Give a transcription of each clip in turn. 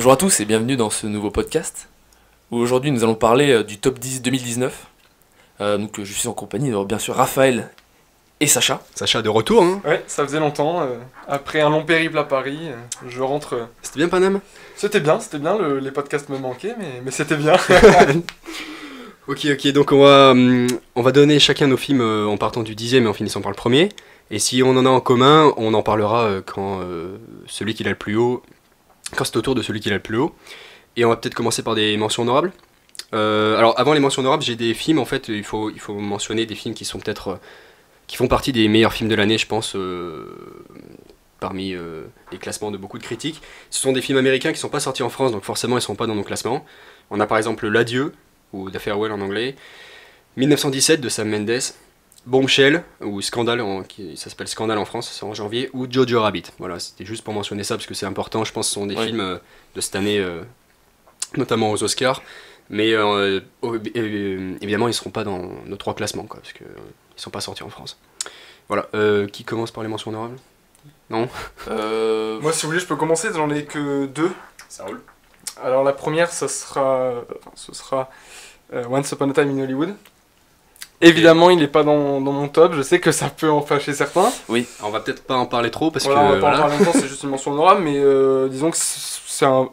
Bonjour à tous et bienvenue dans ce nouveau podcast où aujourd'hui nous allons parler du top 10 2019. Donc je suis en compagnie de bien sûr Raphaël et Sacha. Sacha de retour, hein. Ouais, ça faisait longtemps. Après un long périple à Paris, je rentre. C'était bien Paname? C'était bien, les podcasts me manquaient, mais c'était bien. Ok, donc on va donner chacun nos films en partant du 10e et en finissant par le premier. Et si on en a en commun, on en parlera quand celui qui l'a le plus haut, quand c'est au tour de celui qui l'a le plus haut. Et on va peut-être commencer par des mentions honorables. Alors avant les mentions honorables, j'ai des films, en fait, il faut mentionner des films qui sont peut-être qui font partie des meilleurs films de l'année, je pense, parmi les classements de beaucoup de critiques. Ce sont des films américains qui ne sont pas sortis en France, donc forcément ils ne sont pas dans nos classements. On a par exemple L'Adieu, ou The Farewell en anglais, 1917 de Sam Mendes, Bombshell, ou Scandale, ça s'appelle Scandale en France, c'est en janvier, ou Jojo Rabbit. Voilà, c'était juste pour mentionner ça parce que c'est important, je pense que ce sont des films de cette année, notamment aux Oscars. Mais évidemment, ils ne seront pas dans nos trois classements, quoi, parce qu'ils ne sont pas sortis en France. Voilà, qui commence par les mentions honorables? Non? Moi, si vous voulez, je peux commencer, j'en ai que deux. Ça roule. Alors, la première, ce sera Once Upon a Time in Hollywood. Évidemment, il n'est pas dans mon top, je sais que ça peut en fâcher certains. Oui, on va peut-être pas en parler trop, parce voilà, que... on va pas en parler longtemps, c'est juste une mention honorable, mais disons que c'est un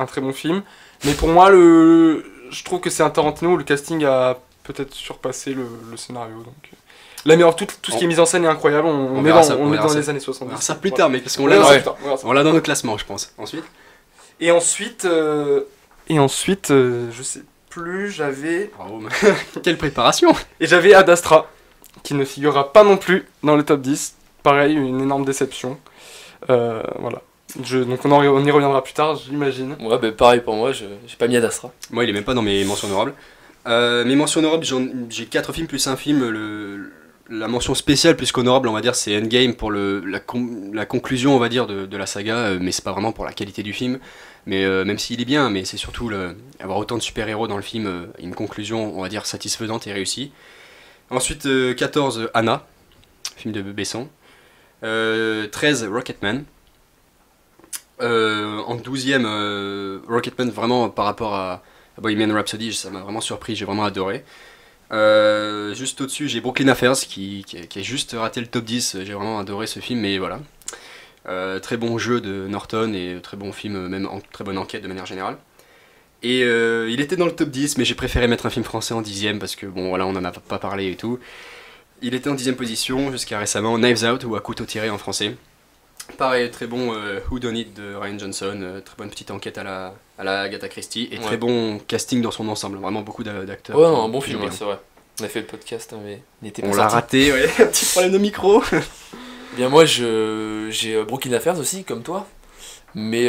très bon film. Mais pour moi, je trouve que c'est un Tarantino où le casting a peut-être surpassé le scénario. Donc, la meilleure, tout ce qui est mis en scène est incroyable. On est dans les années 70. On verra ça plus tard, mais parce qu'on l'a dans nos classements, je pense. Ensuite. Et ensuite, je sais plus, j'avais... Bravo, quelle préparation! Et j'avais Ad Astra, qui ne figurera pas non plus dans le top 10. Pareil, une énorme déception. Voilà. Donc on y reviendra plus tard, j'imagine. Ouais, bah pareil pour moi, j'ai pas mis Ad Astra. Moi, il est même pas dans mes mentions honorables. Mes mentions honorables, j'ai 4 films plus un film. La mention spéciale plus qu'honorable, on va dire, c'est Endgame pour la conclusion, on va dire, de la saga, mais c'est pas vraiment pour la qualité du film. Mais même s'il est bien, mais c'est surtout avoir autant de super-héros dans le film, une conclusion, on va dire, satisfaisante et réussie. Ensuite, 14, Anna, film de Besson. 13, Rocketman. En 12e, Rocketman, vraiment par rapport à Bohemian Rhapsody, ça m'a vraiment surpris, j'ai vraiment adoré. Juste au-dessus, j'ai Brooklyn Affairs qui a juste raté le top 10, j'ai vraiment adoré ce film, mais voilà. Très bon jeu de Norton et très bon film, même très bonne enquête de manière générale. Et il était dans le top 10, mais j'ai préféré mettre un film français en 10e parce que bon voilà, on en a pas parlé et tout. Il était en 10e position jusqu'à récemment, Knives Out ou À couteau tiré en français. Pareil, très bon Who Done It de Ryan Johnson, très bonne petite enquête à la Agatha Christie et très bon casting dans son ensemble, vraiment beaucoup d'acteurs. Ouais, un bon film, c'est vrai. On a fait le podcast, mais il n'était pas sorti. On l'a raté, ouais, un petit problème de micro. Bien moi j'ai Brooklyn Affairs aussi, comme toi. Mais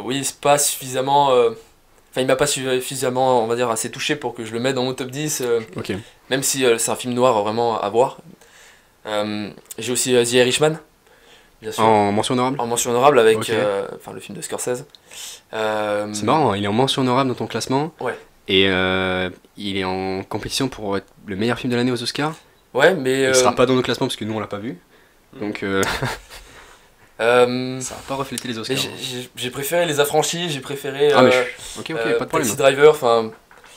oui, c'est pas suffisamment... Enfin, il m'a pas suffisamment, on va dire, assez touché pour que je le mette dans mon top 10. Ok. Même si c'est un film noir vraiment à voir. J'ai aussi The Irishman. Bien sûr. En mention honorable? En mention honorable avec okay. Le film de Scorsese. C'est marrant, il est en mention honorable dans ton classement. Ouais. Et il est en compétition pour être le meilleur film de l'année aux Oscars. Ouais, mais... Il sera pas dans nos classements parce que nous on l'a pas vu. Donc ça va pas refléter les Oscars. J'ai préféré Les Affranchis, j'ai préféré ok, pas de problème. Taxi Driver.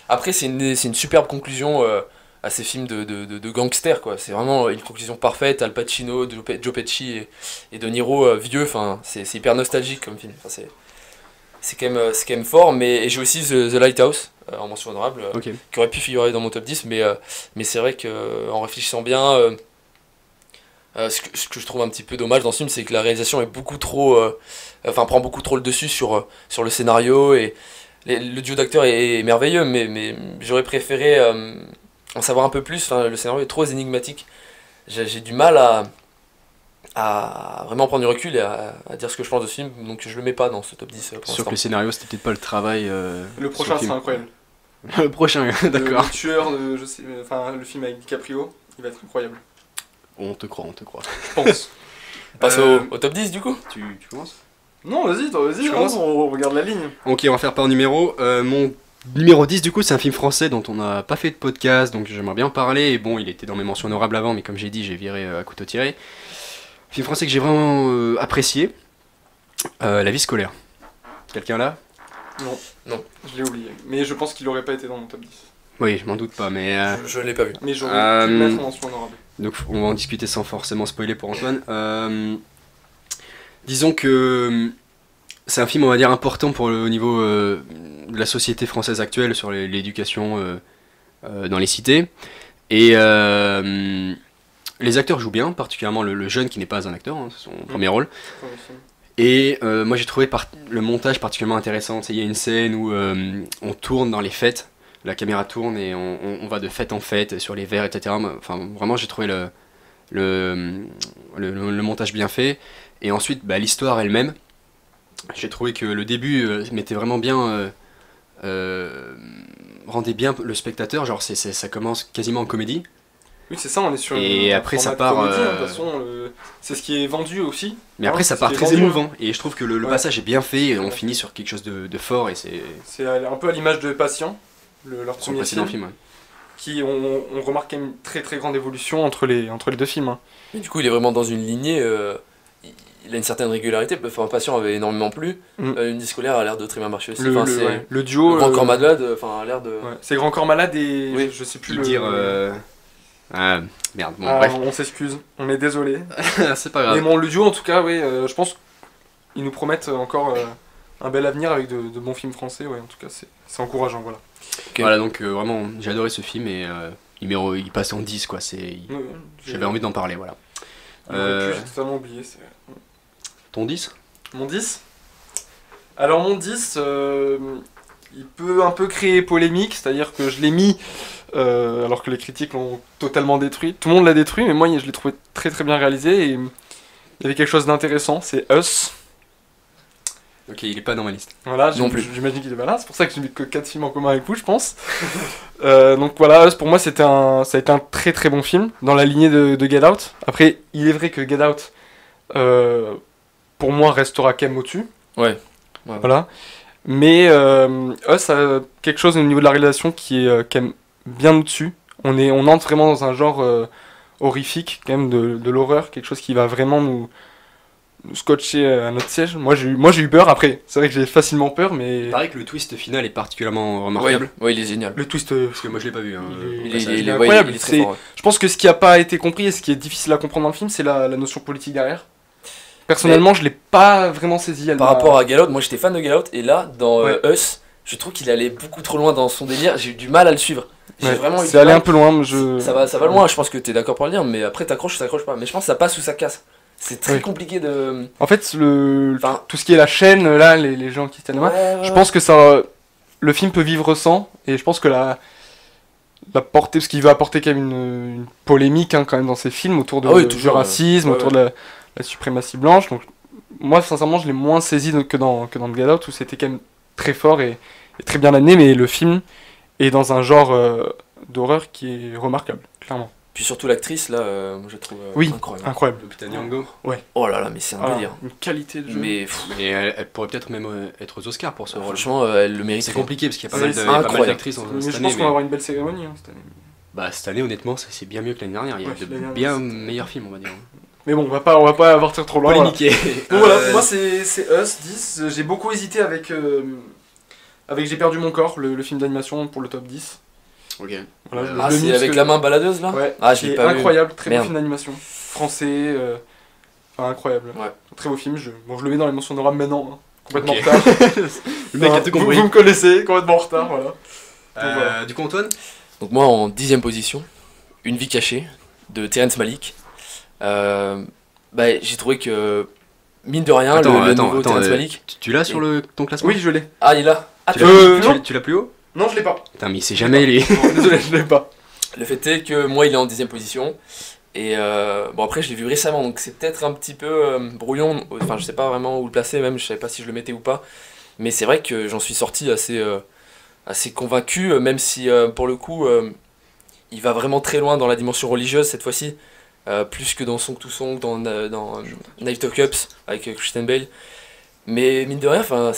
Après c'est une superbe conclusion à ces films de gangsters, quoi. C'est vraiment une conclusion parfaite. Al Pacino, Joe Pesci et De Niro vieux. C'est hyper nostalgique comme film. C'est quand même fort. Mais j'ai aussi The Lighthouse en mention honorable, qui aurait pu figurer dans mon top 10, mais c'est vrai qu'en réfléchissant bien, ce que je trouve un petit peu dommage dans ce film, c'est que la réalisation est beaucoup trop, prend beaucoup trop le dessus sur le scénario, et le duo d'acteurs est merveilleux, mais j'aurais préféré en savoir un peu plus. Le scénario est trop énigmatique. J'ai du mal à vraiment prendre du recul et à dire ce que je pense de ce film, donc je le mets pas dans ce top 10 pour Sûr que le scénario, c'était peut-être pas le travail. Le prochain sera incroyable. Le prochain, d'accord. Le tueur, le film avec DiCaprio, il va être incroyable. On te croit. Je pense. On passe au top 10 du coup. Tu commences? Non, vas-y, on regarde la ligne. Ok, on va faire par numéro. Mon numéro 10 du coup, c'est un film français dont on n'a pas fait de podcast, donc j'aimerais bien en parler. Et bon, il était dans mes mentions honorables avant, mais comme j'ai dit, j'ai viré à couteau tiré. Film français que j'ai vraiment apprécié, La vie scolaire. Quelqu'un là? Non. Non. Je l'ai oublié. Mais je pense qu'il aurait pas été dans mon top 10. Oui, je m'en doute pas, mais... Je l'ai pas vu. Mais j'aurais pu le mettre en mention honorable. Donc on va en discuter sans forcément spoiler pour Antoine. Disons que c'est un film, on va dire, important au niveau de la société française actuelle sur l'éducation dans les cités. Et les acteurs jouent bien, particulièrement le jeune qui n'est pas un acteur, hein, c'est son premier rôle. Et moi j'ai trouvé le montage particulièrement intéressant. Il y a une scène où on tourne dans les fêtes, la caméra tourne et on va de fête en fête sur les verres, etc. Enfin, vraiment j'ai trouvé le montage bien fait. Et ensuite l'histoire elle-même, j'ai trouvé que le début mettait vraiment bien, rendait bien le spectateur, genre ça commence quasiment en comédie. Oui, c'est ça, on est sur et après ça part comédie, de toute façon, c'est ce qui est vendu aussi. Mais après ça part très vendu, émouvant et je trouve que le ouais. passage est bien fait et on finit sur quelque chose de fort et c'est un peu à l'image de Patient, leur son premier précédent film, film. Ouais. Qui on remarque quand même une très très grande évolution entre les deux films. Hein. Mais du coup, il est vraiment dans une lignée. Il a une certaine régularité. Enfin, Patient avait énormément plu. Une vie scolaire a l'air de très bien marcher aussi. Le duo. Le Grand Corps Malade, a l'air de. Ouais. C'est Grand Corps Malade et oui. je sais plus dire. Ah merde. Bon, bref. bref. On s'excuse. On est désolé. C'est pas grave. Mais bon, le duo en tout cas, oui, je pense qu'ils nous promettent encore un bel avenir avec de bons films français. Ouais, en tout cas, c'est encourageant, voilà. Okay. Voilà, donc vraiment, j'ai adoré ce film et il passe en 10 quoi. J'avais envie d'en parler, voilà. J'ai totalement oublié. Ton 10 ? Mon 10 ? Alors mon 10, il peut un peu créer polémique, c'est-à-dire que je l'ai mis alors que les critiques l'ont totalement détruit. Tout le monde l'a détruit, mais moi je l'ai trouvé très très bien réalisé et il y avait quelque chose d'intéressant, c'est Us. Ok, il est pas dans ma liste. Voilà, j'imagine qu'il est pas là, c'est pour ça que j'ai mis que 4 films en commun avec vous, je pense. Donc voilà, Us pour moi ça a été un très très bon film, dans la lignée de Get Out. Après, il est vrai que Get Out, pour moi, restera quand même au-dessus. Ouais. Voilà. Mais Us a quelque chose au niveau de la réalisation qui est quand même bien au-dessus. On entre vraiment dans un genre horrifique, quand même, de l'horreur, quelque chose qui va vraiment nous scotcher à notre siège. Moi j'ai eu peur. Après, c'est vrai que j'ai facilement peur, mais... Il paraît que le twist final est particulièrement remarquable. Ouais, il est génial. Le twist... Parce que moi je l'ai pas vu. Hein, il est incroyable. Il est très fort. Je pense que ce qui a pas été compris et ce qui est difficile à comprendre dans le film, c'est la notion politique derrière. Personnellement, je l'ai pas vraiment saisi. Par rapport à Get Out, moi j'étais fan de Get Out, et là, dans Us, je trouve qu'il allait beaucoup trop loin dans son délire, j'ai eu du mal à le suivre. C'est allé un peu loin, ça va loin, je pense que t'es d'accord pour le dire, mais après t'accroches ou t'accroches pas. Mais je pense que ça passe ou ça casse. C'est très compliqué de... En fait, tout ce qui est la chaîne, là, les gens qui se tiennent je pense que le film peut vivre sans, et je pense que la portée, parce qu'il va apporter quand même une polémique quand même dans ses films, autour du racisme, autour de la suprématie blanche. Donc moi, sincèrement, je l'ai moins saisi que dans Get Out, où c'était quand même très fort et très bien amené, mais le film est dans un genre d'horreur qui est remarquable, clairement. Puis surtout l'actrice, là, je trouve incroyable. Lupita Nyong'o. Ouais. Oh là là, mais c'est un délire. Une qualité de jeu. Mais elle pourrait peut-être même être aux Oscars pour ce rôle. Franchement, elle le mérite. C'est compliqué parce qu'il y a pas mal d'actrices cette année. Je pense qu'on va avoir une belle cérémonie cette année. Bah cette année, honnêtement, c'est bien mieux que l'année dernière. Il y a de bien meilleurs films, on va dire. Mais bon, on va pas partir trop loin. Polémiquer. Donc voilà, pour moi c'est Us 10. J'ai beaucoup hésité avec J'ai perdu mon corps, le film d'animation pour le top 10. Ok. Voilà, c'est avec la main baladeuse là. Ouais. Je l'ai pas vu. Incroyable, très beau film d'animation. Français, incroyable. Ouais. Très beau film. Je le mets dans les mentions honorables maintenant. Hein. Complètement en retard. Le mec a tout compris. Vous me connaissez, complètement en retard, voilà. Voilà. Du coup, Antoine ? Donc moi en 10ème position, Une vie cachée de Terrence Malick. J'ai trouvé que mine de rien le nouveau Terrence Malick. Tu l'as sur ton classement ? Oui, je l'ai. Ah, il est là. Tu l'as plus haut ? Non, je l'ai pas. Putain, mais il sait jamais les. Désolé, je l'ai pas. Le fait est que moi il est en 10ème position. Et après je l'ai vu récemment, donc c'est peut-être un petit peu brouillon. Enfin, je sais pas vraiment où le placer, même je savais pas si je le mettais ou pas. Mais c'est vrai que j'en suis sorti assez convaincu, même si pour le coup il va vraiment très loin dans la dimension religieuse cette fois-ci, plus que dans Song to Song, dans Night of Cups avec Christian Bale. Mais mine de rien, enfin,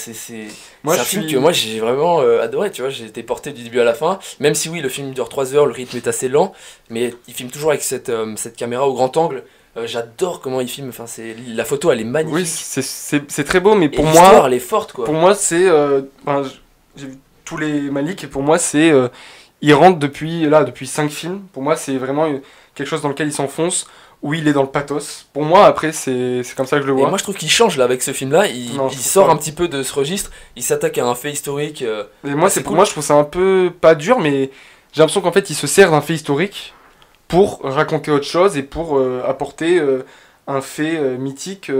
Moi, c'est un film que moi j'ai vraiment adoré, tu vois, j'ai été porté du début à la fin, même si oui, le film dure 3 heures, le rythme est assez lent, mais il filme toujours avec cette caméra au grand angle. J'adore comment il filme, enfin, la photo elle est magnifique. Oui, c'est très beau, mais Et pour l'histoire moi, elle est forte quoi. pour moi c'est... j'ai vu tous les Malik, et pour moi, c'est... il rentre depuis 5 films. Pour moi, c'est vraiment quelque chose dans lequel il s'enfonce, où il est dans le pathos. Pour moi, après, c'est comme ça que je le Et vois. moi je trouve qu'il change là avec ce film là, Non, je il trouve sort pas. un petit peu de ce registre, il s'attaque à un fait historique. Et moi, c'est pour cool. moi, je trouve ça un peu pas dur, mais j'ai l'impression qu'en fait, il se sert d'un fait historique pour raconter autre chose et pour apporter un fait mythique,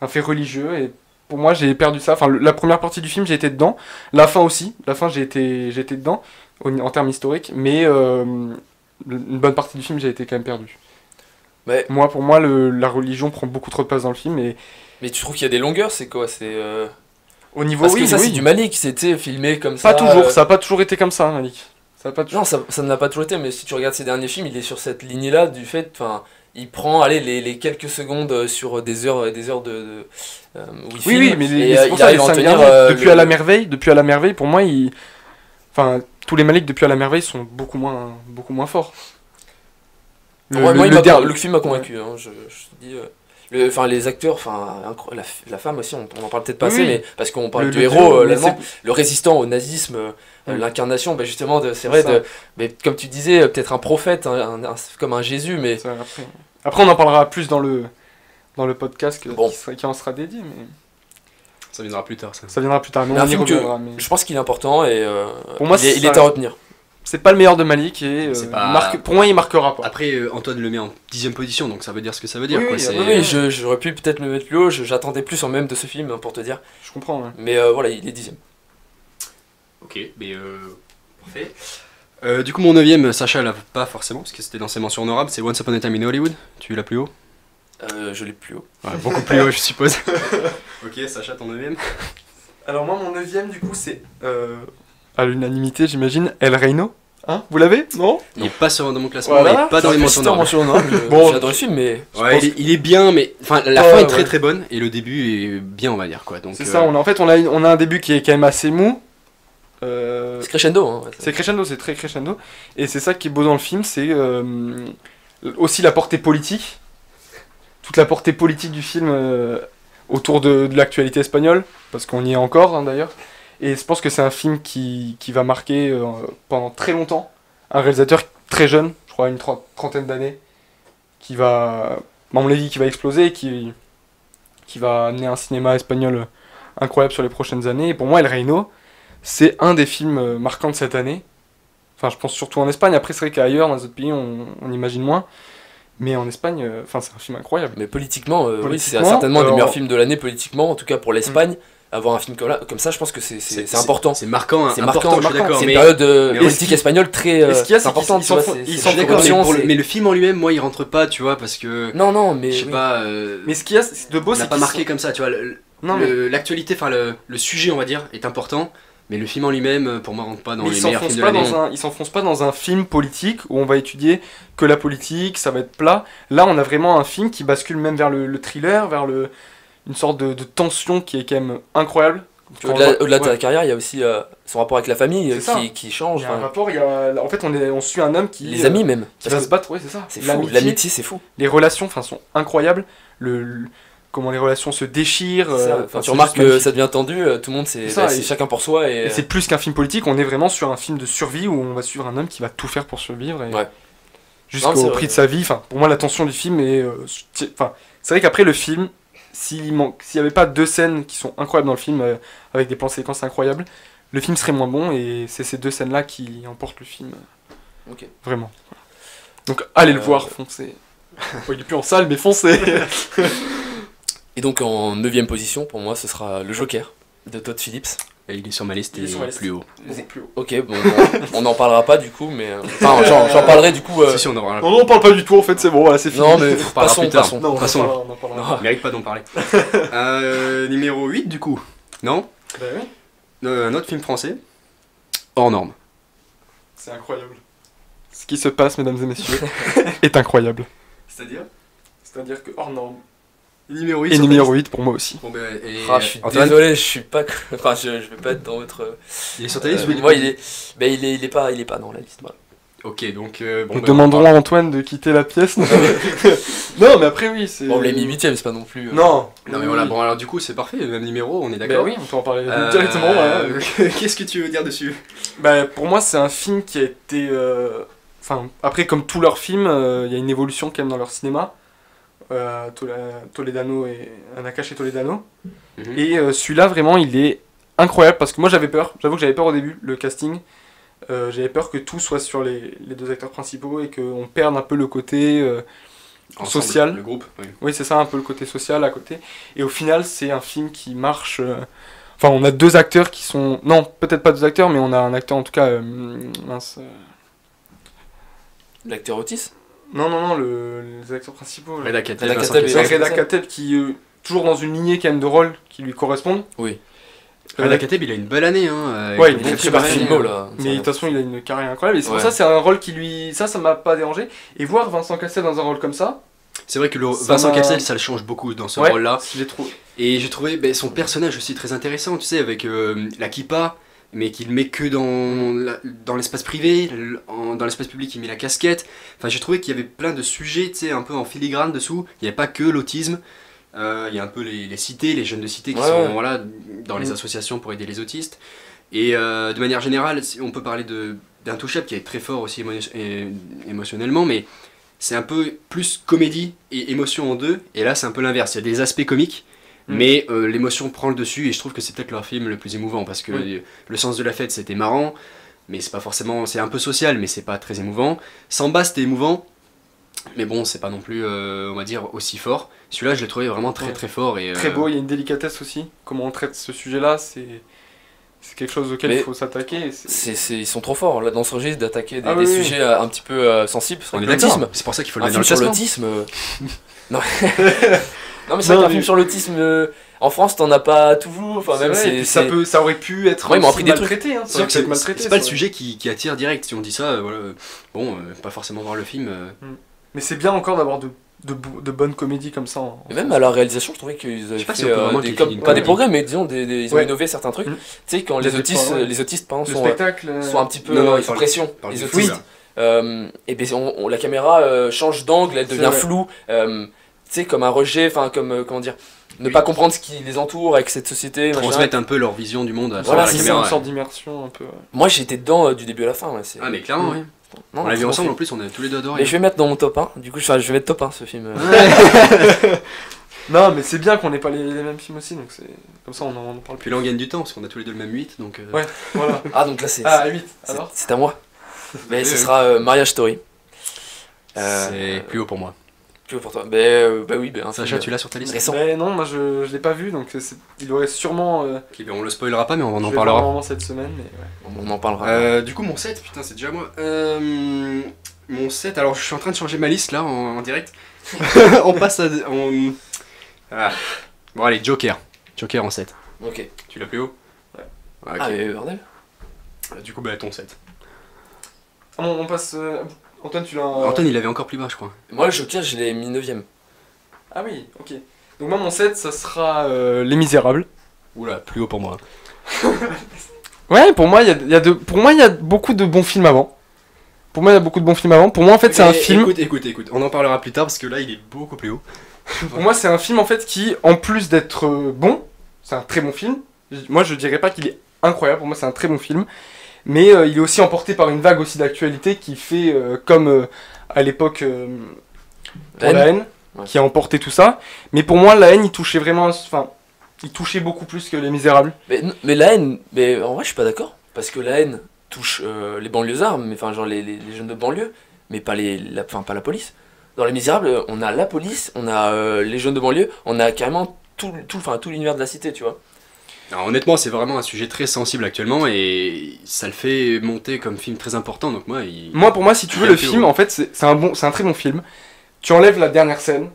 un fait religieux. Et pour moi, j'ai perdu ça. Enfin, la première partie du film, j'ai été dedans. La fin aussi. La fin, j'ai été dedans en termes historiques. Mais une bonne partie du film, j'ai été quand même perdu. Mais, Pour moi, la religion prend beaucoup trop de place dans le film. Et mais tu trouves qu'il y a des longueurs, c'est quoi? au niveau, Parce oui, que ça oui. c'est du Malik, c'était filmé comme ça. Pas toujours. Ça n'a pas toujours été comme ça, Malik. Ça a pas toujours. Non, ça ne l'a pas toujours été, mais si tu regardes ses derniers films, il est sur cette lignée-là du fait, enfin, il prend, allez, les quelques secondes sur des heures et des heures où il Oui, filme, oui, mais et c'est pour il ça, arrive les à en cinq tenir derniers, depuis à la merveille, pour moi, enfin, tous les Malik depuis à la merveille sont beaucoup moins forts. Le film m'a convaincu, hein, je te dis. Enfin, les acteurs, enfin, la femme aussi, on en parle peut-être pas assez, Oui. mais parce qu'on parle du le héros, duo, mais l'allemand, le résistant au nazisme, Mm. l'incarnation, bah, justement, c'est vrai, ça. mais comme tu disais, peut-être un prophète, comme un Jésus, mais Ça, après, on en parlera plus dans le podcast Bon. qui en sera dédié, mais Ça viendra plus tard, ça. ça viendra plus tard. Mais Mais on un y film que- reviendra. Mais je pense qu'il est important et Pour moi, il ça- est à retenir. c'est pas le meilleur de Malik et C'est pas- pour moi, il marquera pas. Après, Antoine le met en 10ème position, donc ça veut dire ce que ça veut dire. Oui, quoi. oui, C'est- Oui, oui, j'aurais pu peut-être le mettre plus haut, j'attendais plus en même de ce film, hein, pour te dire. Je comprends. Ouais. Mais voilà, il est 10ème. Ok, mais parfait. Du coup, mon 9ème, Sacha l'a pas forcément, parce que c'était dans ses mentions honorables, c'est Once Upon a Time in Hollywood. Tu l'as plus haut? Je l'ai plus haut. Ouais, beaucoup plus haut, je suppose. Ok, Sacha, ton 9ème. Alors moi, mon 9ème, du coup, c'est à l'unanimité, j'imagine, El Reino. Hein, vous l'avez? Non? Il est pas dans mon classement, Voilà. il est pas dans les mentions honorables. mention honorable. Bon. J'adore le film, mais Ouais, il est bien, mais enfin, la Ouais, fin est ouais. très très bonne et le début est bien, on va dire quoi. Donc C'est ça. En fait, on a un début qui est quand même assez mou. c'est crescendo. Hein, C'est crescendo, c'est très crescendo. Et c'est ça qui est beau dans le film, c'est aussi la portée politique. Toute la portée politique du film autour de l'actualité espagnole, parce qu'on y est encore, hein, d'ailleurs. Et je pense que c'est un film qui va marquer pendant très longtemps un réalisateur très jeune, je crois une trentaine d'années, qui va, à mon avis, qui va exploser et qui va amener un cinéma espagnol incroyable sur les prochaines années. Et pour moi, El Reino, c'est un des films marquants de cette année. Enfin, je pense surtout en Espagne. Après, c'est vrai qu'ailleurs, dans les autres pays, on imagine moins. Mais en Espagne, enfin, c'est un film incroyable. Mais politiquement, oui, c'est Politiquement, certainement un des alors- meilleurs films de l'année, politiquement, en tout cas pour l'Espagne. Avoir un film comme ça, je pense que c'est important. C'est marquant, C'est important, marquant, je suis d'accord. C'est une mais période mais politique est-ce qu'il- espagnole très est-ce qu'il y a, c'est importante. qu'ils tu vois, s'en font- c'est- ils c'est s'en la font- corruption, mais, c'est- mais le film en lui-même, moi, il rentre pas, tu vois, parce que Non, mais je sais oui. pas. Mais ce qu'il y a de beau, on n'a c'est pas qu'ils marqué sont- comme ça, tu vois. Non, mais L'actualité, enfin le sujet, on va dire, est important, mais le film en lui-même, pour moi, rentre pas dans mais les ils meilleurs s'enfoncent films de pas l'année. ils s'enfoncent pas dans un film politique où on va étudier que la politique, ça va être plat. Là, on a vraiment un film qui bascule même vers le thriller, vers une sorte de tension qui est quand même incroyable. Quand on Au-delà voit- au-delà de ouais. ta carrière, il y a aussi son rapport avec la famille C'est ça. qui Il change. y a un enfin, rapport, en fait, on suit un homme qui les amis même. qui Parce va que se battre, ouais, c'est ça. c'est fou. L'amitié, c'est fou. Les relations, enfin, sont incroyables. Comment les relations se déchirent. C'est ça. enfin, Enfin, tu c'est remarques juste que magnifique. ça devient tendu, tout le monde c'est C'est ça, c'est et- chacun pour soi et Et c'est plus qu'un film politique, on est vraiment sur un film de survie où on va suivre un homme qui va tout faire pour survivre et Ouais. Non, jusqu'au c'est prix vrai. de sa vie. Enfin, pour moi, la tension du film est. Enfin, c'est vrai qu'après le film, s'il n'y avait pas deux scènes qui sont incroyables dans le film, avec des plans séquences incroyables, le film serait moins bon et c'est ces deux scènes-là qui emportent le film. Ok. Vraiment. Donc allez le Euh, voir, foncez. Bon, il est plus en salle, mais foncez. Et donc en 9ème position, pour moi, ce sera Le Joker de Todd Phillips. Et il est sur ma liste Il est et sur ma liste. plus haut. Beaucoup plus haut. Ok, bon, on n'en parlera pas du coup, mais enfin, j'en parlerai du coup. Si, si, on en parlera. Non, on parle pas du tout en fait, c'est bon, voilà, c'est fini. Non, mais On parlera passons, plus tard. passons. Non, on en Passons. parlera, on en parlera. Non. Il mérite pas d'en parler. Numéro 8 du coup. Non Bah oui, Un autre film français. Hors norme. c'est incroyable. Ce qui se passe, mesdames et messieurs, est incroyable. C'est-à-dire C'est-à-dire que hors norme, Numéro 8. Et numéro 8 pour moi aussi. Bon, et Ah, je suis Antoine, désolé, je suis pas. Enfin, je vais pas être dans votre. il est sur ta liste ou moi, il est pas dans la liste. Voilà. Ok, donc Nous demanderons à Antoine de quitter la pièce. Non, mais après, oui, c'est. Bon, on l'a mis 8ème, c'est pas non plus. Non. Non mais voilà, bon alors du coup c'est parfait, même numéro, on est Bah d'accord. oui, on peut en parler directement. Voilà. Qu'est-ce que tu veux dire dessus? Bah, pour moi, c'est un film qui a été. Enfin, après, comme tous leurs films, il y a une évolution quand même dans leur cinéma. Toledano et Nakache et Toledano. Mhm. Et celui-là, vraiment, il est incroyable parce que moi j'avais peur. J'avoue que j'avais peur au début, le casting. J'avais peur que tout soit sur les deux acteurs principaux et qu'on perde un peu le côté Ensemble, social. le groupe, oui. Oui, c'est ça, un peu le côté social à côté. Et au final, c'est un film qui marche. Enfin, on a deux acteurs qui sont. Non, peut-être pas deux acteurs, mais on a un acteur en tout cas. Mince. L'acteur Otis. Non, les acteurs principaux. Reda Kateb, Reda Vincent Kateb et Cassel. C'est Reda Kateb qui toujours dans une lignée quand même de rôles qui lui correspondent. Oui. Reda Kateb, il a une belle année, hein. Ouais, avec il est une très super bien année, filmo hein. là. Mais de toute façon, il a une carrière incroyable. Et c'est pour Ouais. ça, c'est un rôle qui lui. Ça m'a pas dérangé. Et voir Vincent Cassel dans un rôle comme ça. C'est vrai que Ça Vincent m'a- Cassel, ça le change beaucoup dans ce Ouais. rôle-là. J'ai trouvé. Et j'ai trouvé son personnage aussi très intéressant, tu sais, avec la kippa, mais qu'il met que dans l'espace privé, dans l'espace public il met la casquette. Enfin, j'ai trouvé qu'il y avait plein de sujets, tu sais, un peu en filigrane dessous. Il n'y avait pas que l'autisme. Il y a un peu les cités, les jeunes de cité qui Ouais, sont ouais. voilà, dans les associations pour aider les autistes. Et de manière générale, on peut parler d'Intouchable qui est très fort aussi émotionnellement, mais c'est un peu plus comédie et émotion en deux. Et là, c'est un peu l'inverse. Il y a des aspects comiques, mais l'émotion prend le dessus. Et je trouve que c'est peut-être leur film le plus émouvant parce que Le Sens de la Fête, c'était marrant, mais c'est pas forcément. C'est un peu social, mais c'est pas très émouvant. Samba, c'était émouvant. Mais bon, c'est pas non plus, on va dire, aussi fort. Celui-là, je l'ai trouvé vraiment très Ouais. très fort. Et, Très beau, il y a une délicatesse aussi. Comment on traite ce sujet-là, c'est quelque chose auquel Mais il faut s'attaquer. et Ils sont trop forts là dans ce registre d'attaquer des, Ah des oui, oui. sujets un petit peu sensibles. On est L'autisme. d'accord. C'est pour ça qu'il faut le Un mettre dans film le sur classement. l'autisme. Non. Non, mais c'est vrai Non, qu'un mais- film sur l'autisme en France, t'en as pas toujours. Enfin, C'est même vrai, et puis ça aurait pu être Ouais, ils m'ont aussi appris des trucs. maltraité. Hein, ça C'est sûr aurait que pu être maltraité. c'est pas le ça aurait- sujet qui attire direct. Si on dit ça, voilà, bon, pas forcément voir le film. Mais c'est bien encore d'avoir de bonnes comédies comme ça. Et même à la réalisation, je trouvais qu'ils avaient sais pas fait si on peut vraiment des, qualifier d'une pas des comédie. progrès, mais disons, ils ont Ouais. innové certains trucs. Mhm. Tu sais, quand Il y a les des autistes, points, ouais. les autistes pardon, Le sont, spectacle. sont un petit peu Non, non, il sous parle- pression. parle Les du autistes. film, Et ben, la caméra change d'angle, elle C'est devient vrai. floue. Tu sais, comme un rejet, enfin, comme, comment dire, ne pas comprendre ce qui les entoure avec cette société. machin. Transmettre un peu leur vision du monde à Voilà, travers c'est la ça, caméra. une Ouais. sorte d'immersion un peu. Moi, j'étais dedans du début à la fin. Ouais, Ah, mais clairement, oui. Non, On l'a très vu bon ensemble film. en plus, on a tous les deux adoré. Mais je vais mettre dans mon top 1. Du coup, je vais mettre top 1 ce film. Non, mais c'est bien qu'on ait pas les mêmes films aussi, donc c'est comme ça on en parle Puis plus. là, on gagne du temps parce qu'on a tous les deux le même 8. Donc, Ouais. Voilà. Ah, donc là, c'est Ah, 8 c'est- alors c'est à moi. Mais Oui, ce oui. sera Marriage Story. c'est plus haut pour moi. Plus haut pour toi. Bah oui, un Sacha, film tu l'as sur ta liste? récent. Mais non, moi je l'ai pas vu, donc il aurait sûrement. Ok, ben, on le spoilera pas, mais on je en vais parlera. voir vraiment cette semaine, mais ouais. On en parlera. Du coup, mon 7, putain, c'est déjà moi. Mon 7, alors je suis en train de changer ma liste là en direct. On passe à. Ah. Bon, allez, Joker. Joker en 7. Ok. Tu l'as plus haut? Ouais. Ah, ok. Ah, mais bordel. Du coup, bah, ton 7. Ah, on passe. Antoine, tu l'as. Antoine, il avait encore plus bas, je crois. Moi, le Joker, je l'ai mis 9ème. Ah oui, ok. Donc moi mon 7, ça sera Les Misérables. Oula, plus haut pour moi. Ouais, pour moi, pour moi, il y a beaucoup de bons films avant. Pour moi, en fait, c'est un film. Écoute, on en parlera plus tard parce que là, il est beaucoup plus haut. Pour moi, c'est un film en fait qui, en plus d'être bon, c'est un très bon film. Moi, je dirais pas qu'il est incroyable. Pour moi, c'est un très bon film. Mais il est aussi emporté par une vague aussi d'actualité qui fait comme à l'époque pour La Haine, Ouais. qui a emporté tout ça. Mais pour moi, La Haine, il touchait vraiment, enfin, il touchait beaucoup plus que Les Misérables. Mais la haine, mais en vrai, je suis pas d'accord. Parce que la haine touche les banlieusards, mais enfin, genre les jeunes de banlieue, mais pas pas la police. Dans Les Misérables, on a la police, on a les jeunes de banlieue, on a carrément tout l'univers de la cité, tu vois. Alors, honnêtement, c'est vraiment un sujet très sensible actuellement et ça le fait monter comme film très important. Donc, moi, Moi, pour moi, si tu veux, Bien le fait, film, ouais. en fait, c'est un très bon film. Tu enlèves la dernière scène.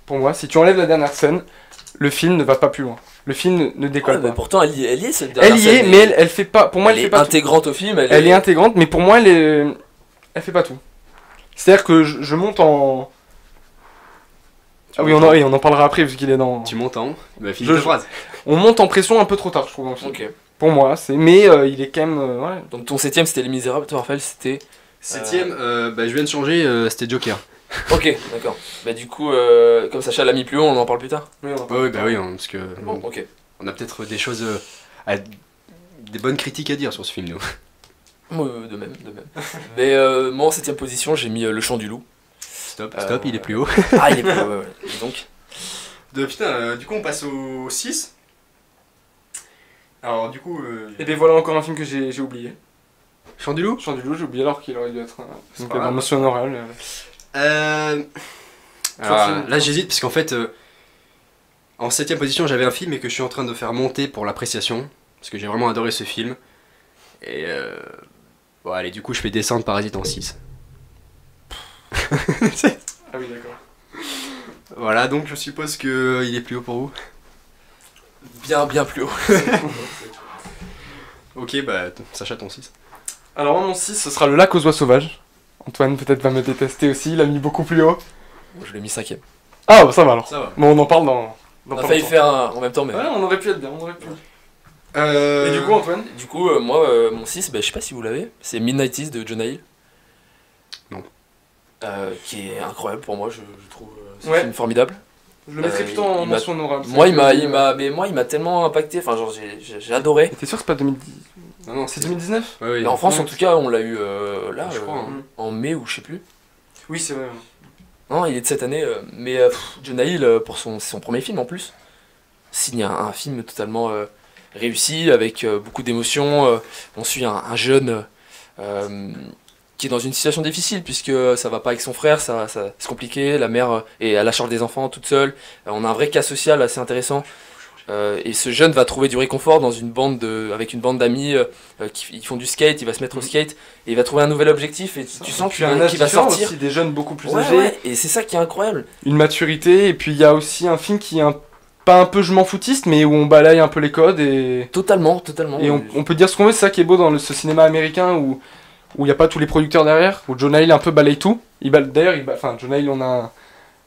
Pour moi, si tu enlèves la dernière scène, le film ne va pas plus loin. Le film ne décolle Ouais, mais pas. pourtant, elle y est cette Elle dernière y est, scène, mais elle fait pas. Pour moi, elle elle fait est pas tout. intégrante au film. Elle est intégrante, mais pour moi, elle fait pas tout. C'est-à-dire que je monte en. Ah oui, oui, on en parlera après, vu qu'il est dans... Tu montes en... Bah, finis Je- ta phrase. On monte en pression un peu trop tard, je trouve, dans le film. Ok. Pour moi, mais il est quand même... ouais. Donc ton septième c'était Les Misérables, toi Raphaël c'était... Septième, bah, je viens de changer, c'était Joker. Ok, d'accord. Bah du coup, comme Sacha l'a mis plus haut, on en parle plus tard. Oui, on en Ouais, parle. ouais, bah oui, parce que Bon, ok. on a peut-être des choses, des bonnes critiques à dire sur ce film, nous. Moi, de même, de même. Mais moi en septième position, j'ai mis Le Chant du Loup. Stop, il est plus haut. Ah, il est plus haut, ouais. Et donc Putain, du coup, on passe au 6. Alors, du coup, Et bien voilà encore un film que j'ai oublié. Chant du Loup. Chant du Loup, j'ai oublié alors qu'il aurait dû être... C'est donc pas grave. dans mention honorable. Alors, là, j'hésite, parce qu'en fait, en 7ème position, j'avais un film et que je suis en train de faire monter pour l'appréciation, parce que j'ai vraiment adoré ce film. Et bon, allez, du coup, je fais descendre Parasite en 6. Ah oui, d'accord. Voilà, donc je suppose qu'il est plus haut pour vous. bien plus haut. Ok, bah, Sacha, ton 6. Alors moi, mon 6, ce sera Le Lac aux oies sauvages. Antoine peut-être va me détester aussi, il l'a mis beaucoup plus haut. Bon, je l'ai mis cinquième. Ah bah ça va alors. Ça va. Bon, on en parle dans On a pas failli longtemps. faire un en même temps, mais... Ouais, on aurait pu être bien, on aurait pu. Et du coup, Antoine? Du coup, moi, mon 6, bah, je sais pas si vous l'avez, c'est Midnight Is de Jonah Hill. Non. Qui est incroyable pour moi, je trouve ce Ouais. film formidable. Je le mettrais plutôt en il m'a- mention honorable. Moi, il m'a tellement impacté, enfin, genre, j'ai adoré. T'es sûr que c'est pas 2010? Non, C'est 2019? Ouais, oui. Mais en France, Ouais. en tout cas, on l'a eu là, Je crois, hein. en mai ou je sais plus. Oui, c'est vrai. Non, il est de cette année, mais Jonah Hill, pour c'est son premier film en plus, signe un film totalement réussi, avec beaucoup d'émotions. On suit un jeune qui est dans une situation difficile, puisque ça va pas avec son frère, c'est compliqué, la mère est à la charge des enfants toute seule. On a un vrai cas social assez intéressant. Et ce jeune va trouver du réconfort dans avec une bande d'amis qui ils font du skate, il va se mettre au skate, et il va trouver un nouvel objectif, et tu sens Puis un âge qu'il va différent sortir. aussi, des jeunes beaucoup plus Ouais, âgés, ouais, et c'est ça qui est incroyable. une maturité, et puis il y a aussi un film qui est pas un peu je m'en foutiste, mais où on balaye un peu les codes, et Totalement. on peut dire ce qu'on veut, c'est ça qui est beau dans ce cinéma américain où il n'y a pas tous les producteurs derrière, où Jonah Hill un peu balaye tout. D'ailleurs, Jonah Hill, on a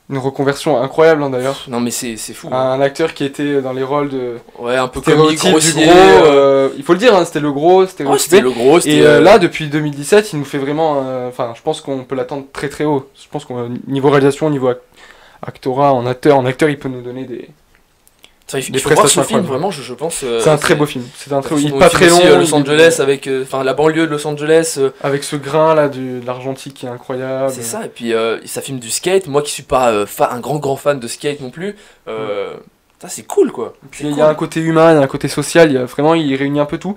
une reconversion incroyable hein, d'ailleurs. Non mais c'est fou. Un acteur qui était dans les rôles de Ouais, un peu comique, stéréotype du grossier. gros, il faut le dire, hein, c'était le gros, c'était Ouais, c'était le gros, c'était... Et là, depuis 2017, il nous fait vraiment. Enfin, je pense qu'on peut l'attendre très très haut. Je pense qu'au niveau réalisation, au niveau actorat, en acteur, il peut nous donner des. Ça, il des faut voir ce prestations film, incroyables. vraiment, je pense... C'est un très beau film. C'est un très. Il est Son pas film très long. aussi, Los il est- Angeles, avec la banlieue de Los Angeles, Avec ce grain là de l'argentique qui est incroyable. c'est ça. Et puis, ça filme du skate. Moi qui suis pas un grand fan de skate non plus, ça c'est cool quoi. Puis C'est il y a cool. un côté humain, il y a un côté social. Vraiment, il réunit un peu tout.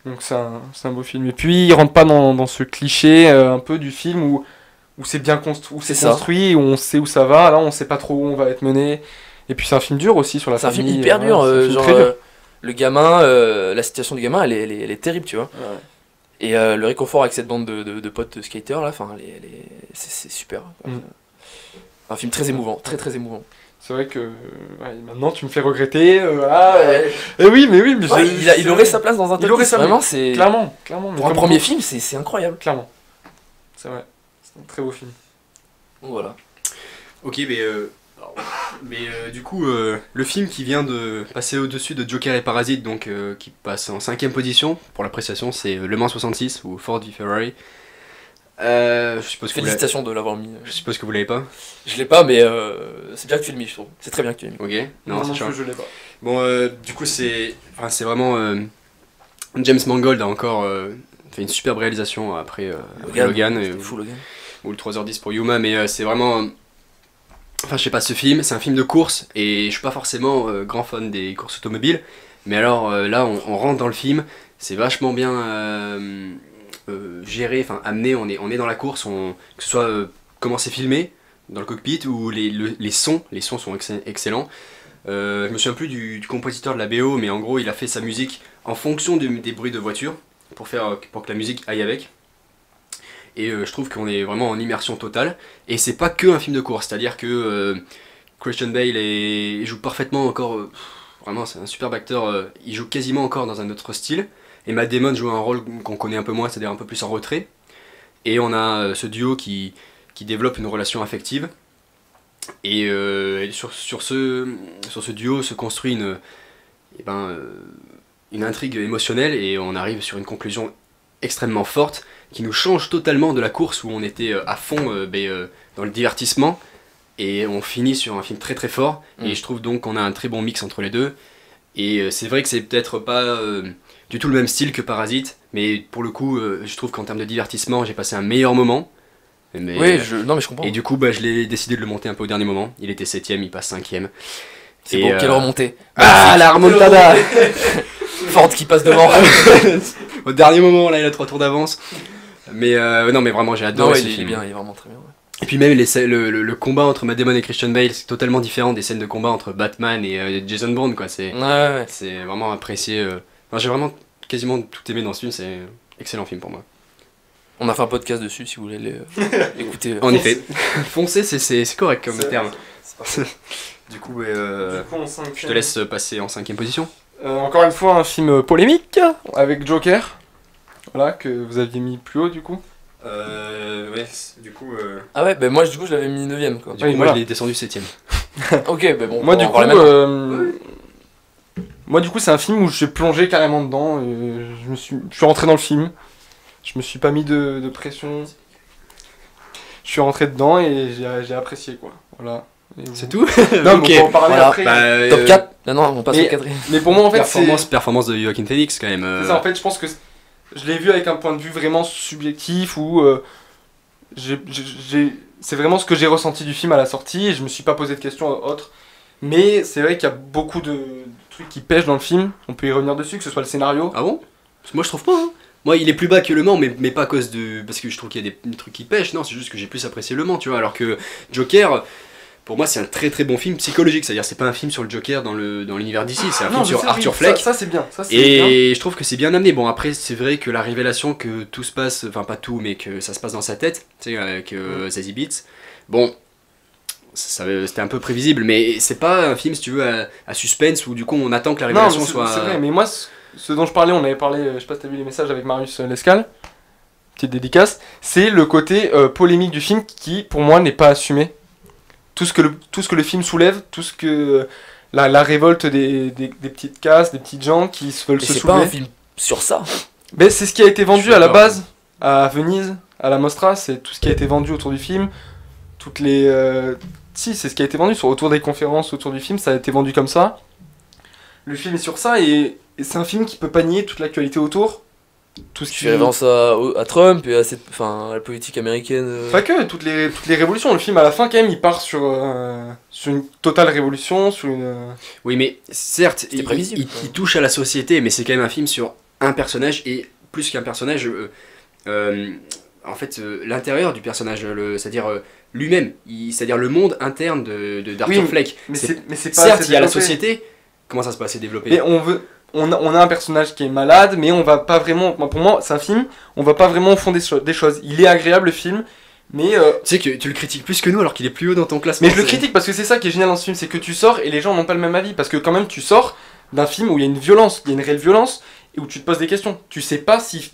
Donc c'est un beau film. Et puis il rentre pas dans ce cliché un peu du film où c'est bien construit, où c'est C'est ça. construit, où on sait où ça va. Là, on sait pas trop où on va être mené. Et puis c'est un film dur aussi sur la C'est un famille. film hyper dur. c'est un film Genre, très dur. le gamin, la situation du gamin, elle est terrible, tu vois. Ouais. Et le réconfort avec cette bande de potes skateurs là, enfin, c'est super. Quoi. Mm. Un film très émouvant, très émouvant. C'est vrai que maintenant tu me fais regretter. Voilà. Ouais. Et oui, mais Ouais, il aurait sa place dans un top Il aurait 10, sa vraiment, place. c'est... Clairement. mais Pour un comme premier quoi- film, c'est incroyable. Clairement. C'est vrai. C'est un très beau film. Donc voilà. Ok, mais du coup, le film qui vient de passer au-dessus de Joker et Parasite, donc qui passe en 5ème position pour l'appréciation, c'est Le Mans 66 ou Ford v Ferrari. Je suppose que vous l'avez, Félicitations de l'avoir mis. je suppose que vous l'avez pas. Je l'ai pas, mais c'est bien que tu le mis, je trouve. C'est très bien que tu l'aies mis. Ok. Non, c'est chiant. je l'ai pas. Bon, du coup, c'est vraiment James Mangold a encore fait une superbe réalisation après Logan C'était fou, Logan. ou le 3h10 pour Yuma, mais c'est vraiment. Enfin, je sais pas, ce film, c'est un film de course et je suis pas forcément grand fan des courses automobiles, mais alors là, on rentre dans le film, c'est vachement bien géré, enfin amené, on est dans la course, que ce soit comment c'est filmé dans le cockpit ou les sons sont excellents. Je me souviens plus du compositeur de la BO, mais en gros, il a fait sa musique en fonction des bruits de voiture pour que la musique aille avec. Et je trouve qu'on est vraiment en immersion totale. Et c'est pas que un film de course, c'est-à-dire que Christian Bale il joue parfaitement encore. Vraiment, c'est un superbe acteur. Il joue quasiment encore dans un autre style. Et Matt Damon joue un rôle qu'on connaît un peu moins, c'est-à-dire un peu plus en retrait. Et on a ce duo qui développe une relation affective. Et sur ce duo se construit une intrigue émotionnelle et on arrive sur une conclusion extrêmement forte qui nous change totalement de la course où on était à fond dans le divertissement et on finit sur un film très très fort et je trouve donc qu'on a un très bon mix entre les deux et c'est vrai que c'est peut-être pas du tout le même style que Parasite mais pour le coup je trouve qu'en termes de divertissement j'ai passé un meilleur moment mais, Oui, non mais je comprends. et du coup je l'ai décidé de le monter un peu au dernier moment, il était 7ème, il passe 5ème. C'est bon, quelle remontée. Ah, la remontada. Ford qui passe devant. Au dernier moment, là, il a 3 tours d'avance. Mais non, mais vraiment, j'ai Non, adoré ouais, ce il est film. bien, il est vraiment très bien. Ouais. Et puis même le combat entre Matt Damon et Christian Bale, c'est totalement différent des scènes de combat entre Batman et Jason Bourne, quoi. Ouais. C'est vraiment apprécié. Enfin, j'ai vraiment quasiment tout aimé dans ce film, c'est un excellent film pour moi. On a fait un podcast dessus si vous voulez l'écouter. En effet. Foncé, c'est correct comme C'est- terme. c'est parfait. Du coup, Du coup, en cinquième. je te laisse passer en 5ème position. Encore une fois, un film polémique avec Joker. Voilà, que vous aviez mis plus haut du coup. Ouais, du coup, Ah ouais, bah moi du coup je l'avais mis 9ème quoi. Oui, moi voilà. je l'ai descendu 7ème. Ok, bah bon. Moi on du va coup, voir la même. moi du coup, c'est un film où j'ai plongé carrément dedans. Je suis rentré dans le film. Je me suis pas mis de pression. Je suis rentré dedans et j'ai apprécié quoi. Voilà. Et vous- C'est tout. Non, Ok. mais on va en parler Voilà. après. Top 4 Non, on passe mais- au 4ème. Mais pour moi en fait, c'est Performance de Joaquin Phoenix quand même. c'est ça. En fait, je pense que je l'ai vu avec un point de vue vraiment subjectif où c'est vraiment ce que j'ai ressenti du film à la sortie et je me suis pas posé de questions autres. Mais c'est vrai qu'il y a beaucoup de trucs qui pêchent dans le film. On peut y revenir dessus, que ce soit le scénario. Ah bon? Parce que moi je trouve pas. Hein. Moi il est plus bas que Le Mans, mais pas à cause de. Parce que je trouve qu'il y a des trucs qui pêchent. Non, c'est juste que j'ai plus apprécié Le Mans, tu vois. Alors que Joker, pour moi c'est un très très bon film psychologique. C'est-à-dire c'est pas un film sur le Joker dans l'univers d'ici, c'est un film je sur sais, Arthur oui, Fleck. Ça c'est bien. Ça, c'est bien. Et je trouve que c'est bien amené. Bon, après, c'est vrai que la révélation que tout se passe, enfin pas tout, mais que ça se passe dans sa tête, tu sais, avec Zazie Beetz, bon, c'était un peu prévisible, mais c'est pas un film, si tu veux, à suspense où du coup on attend que la Non, révélation mais soit. c'est vrai. Mais moi, ce dont je parlais, on avait parlé, je sais pas si t'as vu les messages avec Marius Lescal, petite dédicace, c'est le côté polémique du film qui, pour moi, n'est pas assumé. Tout ce que le film soulève, tout ce que la révolte des petites castes, des petites gens qui veulent Mais se c'est pas un soulever. film sur ça. Mais c'est ce qui a été Je vendu suis à la d'accord. base, à Venise, à la Mostra, c'est tout ce qui a été vendu autour du film. Toutes les. Si, c'est ce qui a été vendu autour des conférences, autour du film, ça a été vendu comme ça. Le film est sur ça et c'est un film qui peut pas nier toute l'actualité autour. Tout ce Je qui. fais référence à Trump et à à la politique américaine. Pas que, toutes les révolutions. Le film, à la fin, quand même, il part sur une totale révolution, sur une. Oui, mais certes, C'était prévisible, quoi. il touche à la société, mais c'est quand même un film sur un personnage et plus qu'un personnage. En fait, l'intérieur du personnage, c'est-à-dire lui-même, c'est-à-dire le monde interne d'Arthur Oui, Fleck. Mais C'est- c'est pas. Certes, assez il y a la développé. société. Comment ça se passe? C'est développé. Mais on a un personnage qui est malade, mais on va pas vraiment. Pour moi, c'est un film, on va pas vraiment au fond des choses. Il est agréable le film, mais. Tu sais que tu le critiques plus que nous alors qu'il est plus haut dans ton classement. Mais je le c'est- critique parce que c'est ça qui est génial dans ce film, c'est que tu sors et les gens n'ont pas le même avis. Parce que quand même, tu sors d'un film où il y a une violence, il y a une réelle violence, et où tu te poses des questions. Tu sais pas si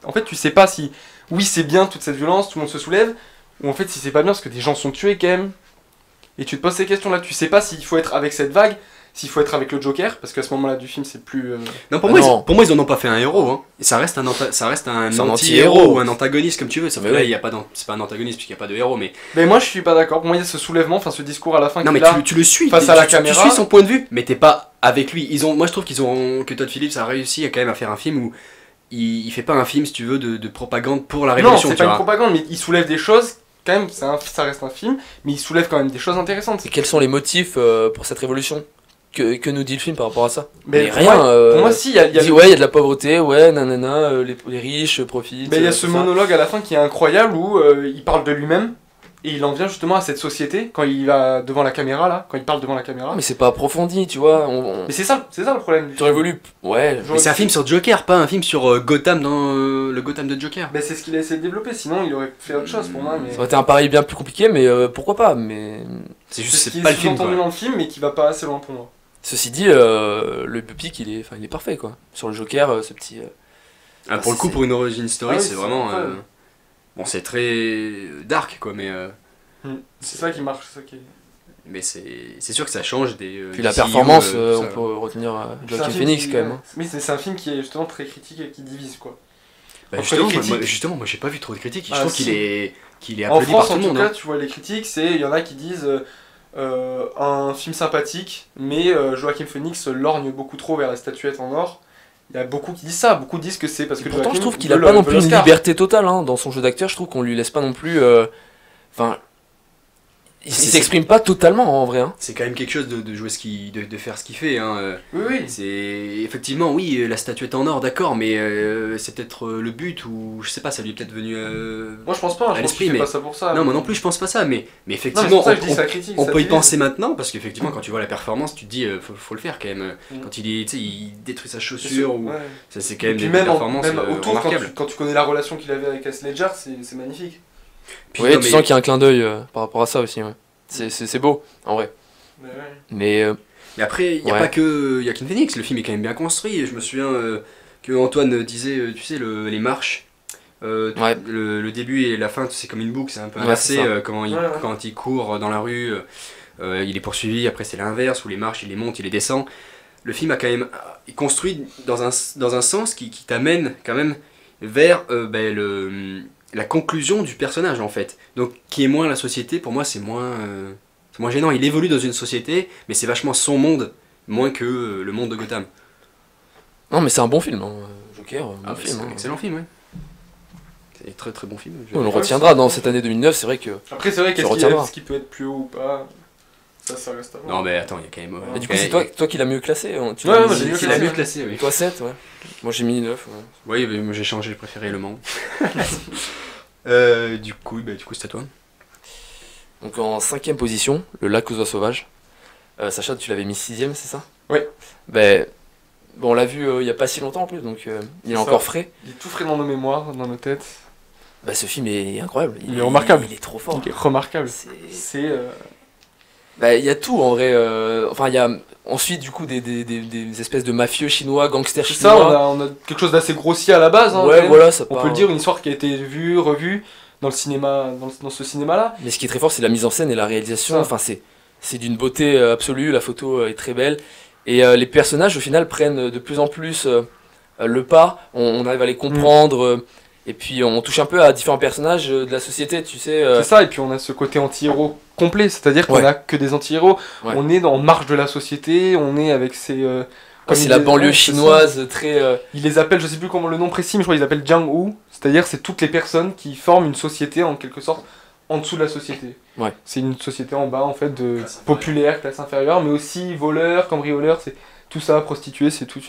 en fait, tu sais pas si oui c'est bien toute cette violence, tout le monde se soulève, ou en fait si c'est pas bien parce que des gens sont tués quand même. Et tu te poses ces questions-là. Tu sais pas s'il faut être avec cette vague, s'il faut être avec le Joker, parce qu'à ce moment-là du film c'est plus. Non, pour Ah moi, non. pour moi, ils en ont pas fait un héros. Hein. Et ça reste un C'est un anti-héros anti-héros. ou un antagoniste comme tu veux. Sauf Mais que là, oui. il y a pas c'est pas un antagoniste puisqu'il n'y a pas de héros. Mais Mais moi je suis pas d'accord. Pour moi il y a ce soulèvement, enfin ce discours à la fin non, qui mais est là. tu le suis. face à la tu caméra. suis son point de vue, mais t'es pas avec lui. Moi, je trouve que Todd Phillips a réussi quand même à faire un film où il fait pas un film, si tu veux, de propagande pour la Non, révolution. c'est tu pas une vois. propagande, mais il soulève des choses. Quand même, ça reste un film, mais il soulève quand même des choses intéressantes. Et quels sont les motifs pour cette révolution que nous dit le film par rapport à ça? Mais rien. pour moi, si, il y a, Il dit ouais, il y a de la pauvreté, ouais, nanana, les riches profitent. mais il y a tout ce ça. monologue à la fin qui est incroyable où il parle de lui-même et il en vient justement à cette société quand il va devant la caméra là, quand il parle devant la caméra. Ah, mais c'est pas approfondi, tu vois. Mais c'est ça le problème. du T'aurais film. voulu. Ouais. Mais c'est un film sur Joker, pas un film sur Gotham dans le Gotham de Joker. Mais c'est ce qu'il a essayé de développer, sinon il aurait fait autre chose pour moi. Mais Ça aurait été un pari bien plus compliqué, mais pourquoi pas. Mais C'est c'est juste, ce qui c'est est pas le film. sous-entendu Quoi. dans le film, mais qui va pas assez loin pour moi. ceci dit, le biopic il est parfait quoi. Sur le Joker, ce petit. Ah, pour le coup, c'est- pour une origin story, Ah oui, c'est c'est vraiment. incroyable. Bon, c'est très dark, quoi, mais. C'est ça qui marche, c'est ça qui est. Mais c'est sûr que ça change des. Puis la des CEO, performance, tout on ça. peut retenir C'est un Joaquin film Phoenix qui- quand même. Hein. Oui, c'est un film qui est justement très critique et qui divise, quoi. Bah, Entre justement, les critiques. justement, moi j'ai pas vu trop de critiques. Je Ah, trouve si. qu'il est En applaudi France, par tout en le tout monde. cas, Hein. tu vois, les critiques, il y en a qui disent un film sympathique, mais Joaquin Phoenix lorgne beaucoup trop vers la statuette en or. Il y a beaucoup qui disent ça, beaucoup disent que c'est parce que Pourtant, Joaquin je trouve qu'il veut a pas le- non veut plus une l'Oscar. liberté totale hein, dans son jeu d'acteur. Je trouve qu'on lui laisse pas non plus. Enfin, il C'est- s'exprime pas totalement en vrai. Hein. C'est quand même quelque chose de jouer de faire ce qu'il fait. Hein. Oui, oui. C'est effectivement oui la statuette en or d'accord mais c'est peut-être le but ou je sais pas ça lui est peut-être venu Moi, je pense pas, je pense l'esprit, qu'il fait mais- pas ça pour ça. non moi non plus je pense pas ça mais Non, mais c'est effectivement pour ça que je dis ça critique. on ça peut y divise. penser maintenant parce qu'effectivement quand tu vois la performance tu te dis faut le faire quand même Mm. quand il est tu sais il détruit sa chaussure ou Ouais. ça c'est quand même Et puis des même, performances même autour, remarquables quand tu connais la relation qu'il avait avec Heath Ledger, c'est magnifique. Puis, Ouais, non, tu mais- sens qu'il y a un clin d'œil par rapport à ça aussi. Ouais. C'est beau en vrai. Mais ouais. Mais mais après il y a Ouais. pas que Joaquin Phoenix le film est quand même bien construit je me souviens que Antoine disait tu sais les marches Ouais. le début et la fin c'est comme une boucle c'est un peu Ouais, inversé c'est ça. Ouais. quand il court dans la rue il est poursuivi après c'est l'inverse où les marches il les monte il les descend le film a quand même est construit dans un sens qui t'amène quand même vers la conclusion du personnage en fait donc qui est moins la société pour moi c'est moins gênant il évolue dans une société mais c'est vachement son monde moins que le monde de Gotham. non, mais c'est un bon film. Hein. Joker, bon Ah, film. c'est un hein. excellent film ouais c'est un très très bon film On le Ouais, retiendra c'est- dans cette année 2009. C'est vrai que. Après, c'est vrai Ça qu'est-ce retiendra. qui peut être plus haut ou pas, ça reste à voir. non mais attends il y a quand même Et du coup, quand c'est même- toi qui l'as mieux classé. Hein. Tu Ouais, l'as ouais, mis- j'ai mieux il a classé. mieux classé oui. Toi 7, ouais. Moi j'ai mis 9. Ouais. Oui, mais moi j'ai changé, j'ai préféré Le Mans. Du coup, c'est à toi. Donc en 5ème position, Le Lac aux oies sauvages. Sacha, tu l'avais mis 6ème, c'est ça? Ouais. Ben, bon, on l'a vu il y a pas si longtemps en plus, donc il est C'est encore ça. frais. Il est tout frais dans nos mémoires, dans nos têtes. Bah, ce film est incroyable. Il est remarquable. Il est trop fort. Il est remarquable. C'est- C'est. Bah, il y a tout en vrai. Enfin, il y a ensuite du coup des espèces de mafieux chinois, gangsters C'est ça, chinois. on a quelque chose d'assez grossier à la base. Hein, quand Ouais, même. voilà, ça On part. peut le dire, une histoire qui a été vue, revue dans le cinéma, dans ce cinéma-là. Mais ce qui est très fort, c'est la mise en scène et la réalisation. Ça. Enfin, c'est d'une beauté absolue. La photo est très belle. Et les personnages, au final, prennent de plus en plus le pas. On arrive à les comprendre. Et puis, on touche un peu à différents personnages de la société, tu sais. C'est ça, et puis on a ce côté anti-héros complet, c'est-à-dire qu'on Ouais. a que des anti-héros. Ouais. On est en marge de la société, on est avec ces. comme C'est il la les- banlieue ouais, c'est ça. chinoise, très. Ils les appellent, je sais plus comment le nom précis, mais je crois qu'ils appellent Jianghu, c'est-à-dire c'est toutes les personnes qui forment une société en quelque sorte en dessous de la société. Ouais. C'est une société en bas en fait de Classe inférieure. populaire, classe inférieure, mais aussi voleurs, cambrioleurs, c'est tout ça, prostituées, c'est tout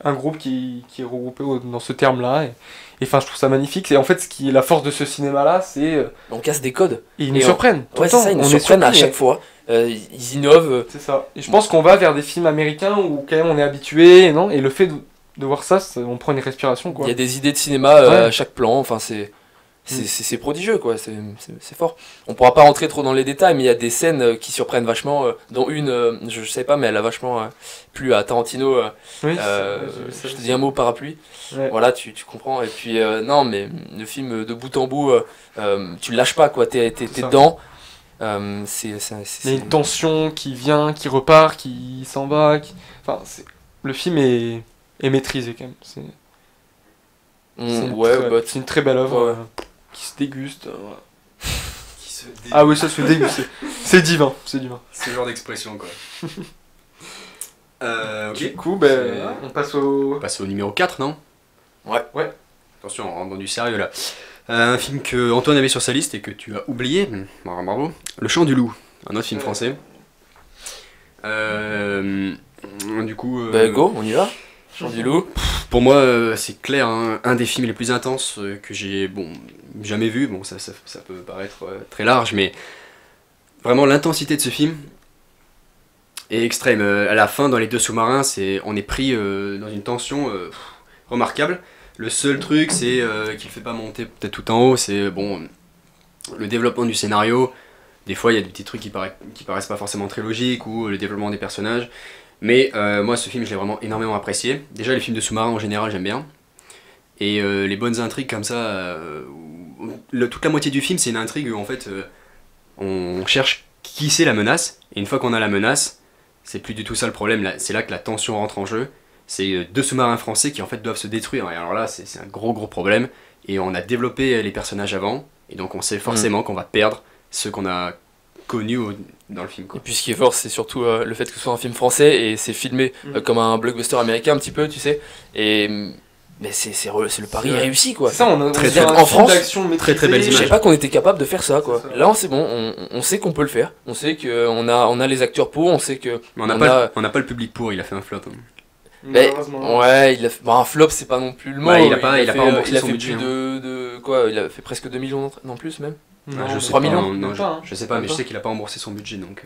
un groupe qui est regroupé dans ce terme-là. Et enfin, je trouve ça magnifique. Et en fait, ce qui est la force de ce cinéma-là, c'est On casse des codes. ils nous Et surprennent. Tout Ouais, le c'est temps. ça, ils nous On est surprennent à surpris, chaque fois. Ils innovent. C'est ça. Et je pense qu'on va vers des films américains où quand même on est habitué, non? Et le fait de voir ça, on prend une respiration, quoi. Il y a des idées de cinéma Ouais. à chaque plan. Enfin, c'est prodigieux, quoi. C'est fort. On pourra pas rentrer trop dans les détails, mais il y a des scènes qui surprennent vachement. Dont une, je sais pas, mais elle a vachement plu à Tarantino. Oui, Je te dis un mot parapluie. Ouais. Voilà, tu comprends. Et puis, non, mais le film de bout en bout, tu le lâches pas, quoi. T'es C'est ça. dedans. Il y a une tension qui vient, qui repart, qui s'en va. Enfin, le film est maîtrisé quand même. C'est une très belle œuvre Ouais. qui se déguste. Voilà. Qui se Ah oui, ça se déguste. C'est divin, c'est divin. C'est le genre d'expression quoi. Ok. Du coup, ben, C'est- on passe au. On passe au numéro 4, non Ouais. Attention, on rentre dans du sérieux là. Un film que Antoine avait sur sa liste et que tu as oublié. Bravo. Le Chant du Loup, un autre film Ouais. français. Du coup. Bah, go, on y va. Chant du loup. Pour moi, c'est clair, hein, un des films les plus intenses que j'ai jamais vu. Bon, ça peut paraître très large, mais vraiment l'intensité de ce film est extrême. À la fin, dans les deux sous-marins, on est pris dans une tension remarquable. Le seul truc, c'est qu'il ne fait pas monter peut-être tout en haut, c'est le développement du scénario. Des fois, il y a des petits trucs qui paraissent pas forcément très logiques, ou le développement des personnages. Mais moi, ce film, je l'ai vraiment énormément apprécié. Déjà, les films de sous-marins, en général, j'aime bien. Et les bonnes intrigues comme ça, toute la moitié du film, c'est une intrigue où, en fait, on cherche qui c'est la menace, et une fois qu'on a la menace, c'est plus du tout ça le problème, là, c'est là que la tension rentre en jeu. C'est 2 sous-marins français qui en fait doivent se détruire, et alors là c'est un gros problème, et on a développé les personnages avant, et donc on sait forcément qu'on va perdre ceux qu'on a connus dans le film, quoi. Et puis ce qui est fort, c'est surtout le fait que ce soit un film français et c'est filmé comme un blockbuster américain un petit peu, tu sais. Et mais c'est le pari réussi, quoi. C'est ça, on a Très, on a très- un en film France, d'action maîtrisé. très belles Je images. savais pas qu'on était capable de faire ça, quoi. C'est ça. Là, c'est bon, on sait qu'on peut le faire. On sait qu'on a les acteurs pour, on sait que. Mais on n'a pas le public pour, il a fait un flop. Hein. Mais, Malheureusement. ouais, il a fait, bon, un flop, c'est pas non plus le mot. Ouais, il a pas fait, remboursé il a son fait budget, plus de quoi, il a fait presque 2 millions d'entrées, non plus même. Non, Ah, je mais sais 3 pas, millions. non, Même pas, hein. je sais pas, mais Même je pas. sais qu'il a pas remboursé son budget, donc...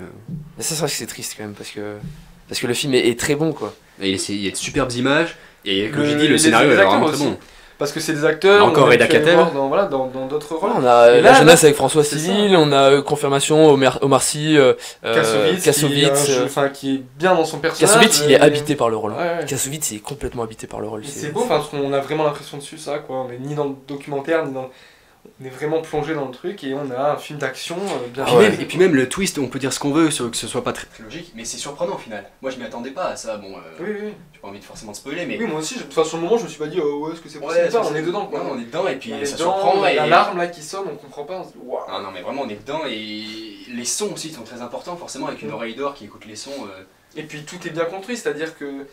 Mais ça, c'est vrai que c'est triste quand même parce que le film est très bon, quoi. Et il y a de superbes images, et comme Le- j'ai dit, le les scénario est acteurs vraiment aussi. très bon. Parce que c'est des acteurs. Encore on a pu Reda aller Kateb. voir dans d'autres rôles. On a Et la là, jeunesse là, avec François c'est Civil, ça. on a confirmation Omar Sy, Kassovitz. Qui est bien dans son personnage. Kassovitz, il est habité par le rôle. Ouais, ouais. Kassovitz, il est complètement habité par le rôle. Et c'est beau, parce qu'on a vraiment l'impression dessus, ça, quoi. On est ni dans le documentaire, ni dans. On est vraiment plongé dans le truc et on a un film d'action bien Puis fait. même- et puis même le twist, on peut dire ce qu'on veut, que ce soit pas très logique, mais c'est surprenant au final. Moi je m'y attendais pas à ça, bon, Oui, oui. j'ai pas envie de forcément de spoiler, mais... Oui, moi aussi, sur le moment, je me suis pas dit, ouais, est-ce que c'est Ouais, possible ça, pas, on est dedans, quoi. Non, on est dedans, et puis On est ça dedans, surprend, et... l'alarme là qui sonne, on comprend pas, on se dit, waouh. Ah non, mais vraiment on est dedans, et les sons aussi sont très importants, forcément, avec une oreille d'or qui écoute les sons... Et puis tout est bien construit, c'est-à-dire que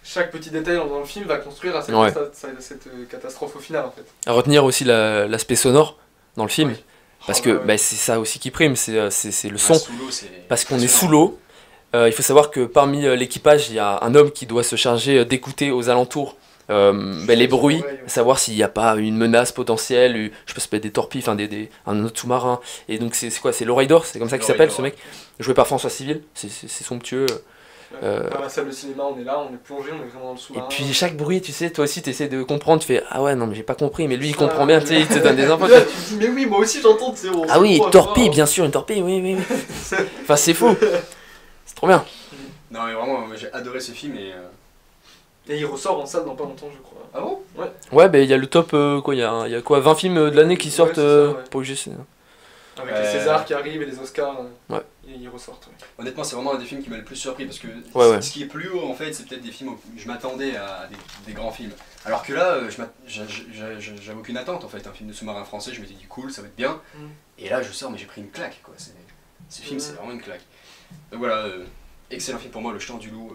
chaque petit détail dans le film va construire à cette, Ouais. cette catastrophe au final, en fait. À retenir aussi l'aspect sonore dans le film, Oui. parce Oh, que bah, ouais. bah, c'est ça aussi qui prime, c'est le ah, son. sous l'eau, c'est... Parce qu'on est sous l'eau. Il faut savoir que parmi l'équipage, il y a un homme qui doit se charger d'écouter aux alentours les bruits, Ouais, ouais. savoir s'il n'y a pas une menace potentielle, je sais pas, des torpilles, enfin un autre sous-marin. Et donc c'est quoi? C'est l'oreille d'or, c'est comme ça qu'il L'oreille s'appelle d'or, ce mec, joué par François Civil, c'est somptueux. Dans la salle de cinéma, on est là, on est plongé, on est vraiment dans le Et sous-marin. puis chaque bruit, tu sais, toi aussi tu essaies de comprendre, tu fais ah ouais, non mais j'ai pas compris, mais lui il Ah, comprend bien, tu sais, il te donne des infos. Là, tu te dis, mais oui, moi aussi j'entends, c'est bon. Ah oui, torpille, bien sûr, une torpille, oui, oui, oui. Enfin c'est fou, c'est trop bien. Non mais vraiment, moi, j'ai adoré ce film, et... Et il ressort en salle dans pas longtemps, je crois. Ah bon? Ouais, ben il y a le top, quoi, il y a quoi, 20 films de l'année qui Ouais, sortent c'est ça, ouais. pour UGC. Avec les Césars qui arrivent et les Oscars, Ouais. et ils ressortent. Ouais. Honnêtement, c'est vraiment un des films qui m'a le plus surpris, parce que Ouais. ce qui est plus haut, en fait, c'est peut-être des films où je m'attendais à des grands films. Alors que là, j'avais aucune attente, en fait. Un film de sous-marin français, je m'étais dit cool, ça va être bien. Mm. Et là, je sors, mais j'ai pris une claque, quoi. Ce film, c'est vraiment une claque. Donc voilà, excellent film pour moi, Le Chant du Loup,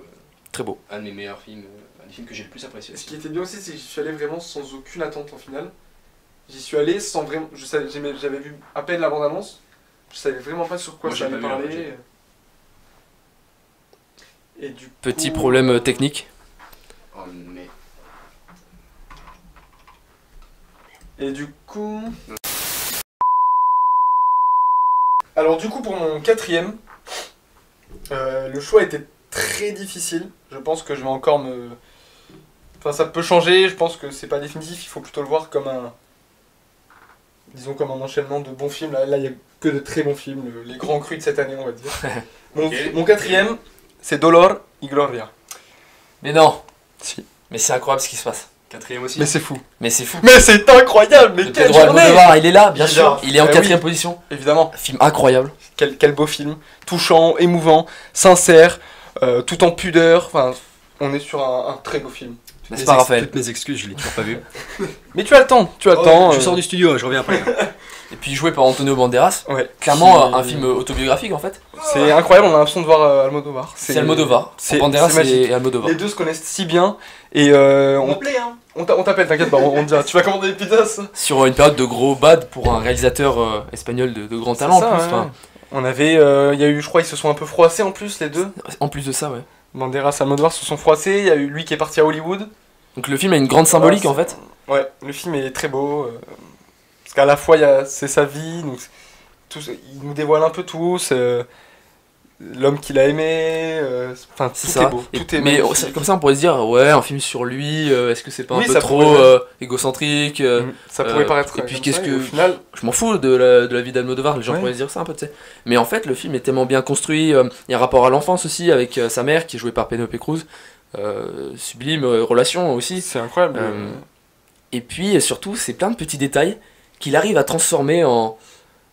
Très beau. un de mes meilleurs films, un des films que j'ai le plus apprécié. Et ce qui était bien aussi, c'est que j'y suis allé vraiment sans aucune attente en finale. J'y suis allé sans vraiment. J'avais vu à peine la bande-annonce, je savais vraiment pas sur quoi Moi, ça j'ai allait pas vu, parler. Et du Petit coup, problème technique. Oh, mais... Et du coup. Alors, du coup, pour mon quatrième, le choix était très difficile. Je pense que je vais encore me. Enfin, ça peut changer, je pense que c'est pas définitif, il faut plutôt le voir comme un. Disons comme un enchaînement de bons films. Là, il y a que de très bons films, les grands crus de cette année, on va dire. Ok. Mon quatrième, c'est Dolor y Gloria. Mais non. Si. Mais c'est incroyable ce qui se passe. Quatrième aussi. Mais c'est fou. Mais c'est fou. Mais c'est incroyable, mais Le quelle Pedro journée! Almodovar, il est là, bien Il est sûr. là. Il est en Eh quatrième oui. position. Évidemment. Film incroyable. Quel beau film, touchant, émouvant, sincère, tout en pudeur. Enfin, on est sur un très beau film. N'est-ce pas, Raphaël? Toutes mes excuses, je l'ai toujours pas vu. Mais tu as le temps, tu as le temps. Je sors du studio, je reviens après. Et puis joué par Antonio Banderas. Ouais. Clairement, Qui- un film autobiographique en fait. C'est incroyable, on a l'impression de voir Almodovar. C'est Almodovar. c'est- Banderas c'est magique. et Almodovar. Les deux se connaissent si bien et On on, me plaît, hein. on t'appelle, t'inquiète pas, on te dira. Tu vas commander des pizzas? Sur une période de gros bad pour un réalisateur espagnol de grand talent C'est ça, en plus. ouais. Enfin, On avait, il y a eu, je crois, ils se sont un peu froissés en plus les deux. en plus de ça, ouais. Banderas, Almodovar se sont froissés. Il y a eu lui qui est parti à Hollywood. Donc le film a une grande symbolique Voilà, en fait. Ouais, le film est très beau. Parce qu'à la fois, c'est sa vie, donc il nous dévoile un peu tout. L'homme qu'il a aimé. Enfin, tout C'est ça. est beau. Et- Tout est mais magnifique. comme ça, on pourrait se dire, ouais, un film sur lui, est-ce que c'est pas un Oui, peu ça trop pourrait. égocentrique Ça pourrait paraître. et puis comme qu'est-ce ça, que- et au final, Je m'en fous de la vie d'Almodovar, les gens Ouais. pourraient se dire ça un peu, tu sais. Mais en fait, le film est tellement bien construit. Il y a un rapport à l'enfance aussi avec sa mère qui est jouée par Penelope Cruz. Sublime relation aussi. c'est incroyable. Et puis surtout, c'est plein de petits détails qu'il arrive à transformer en.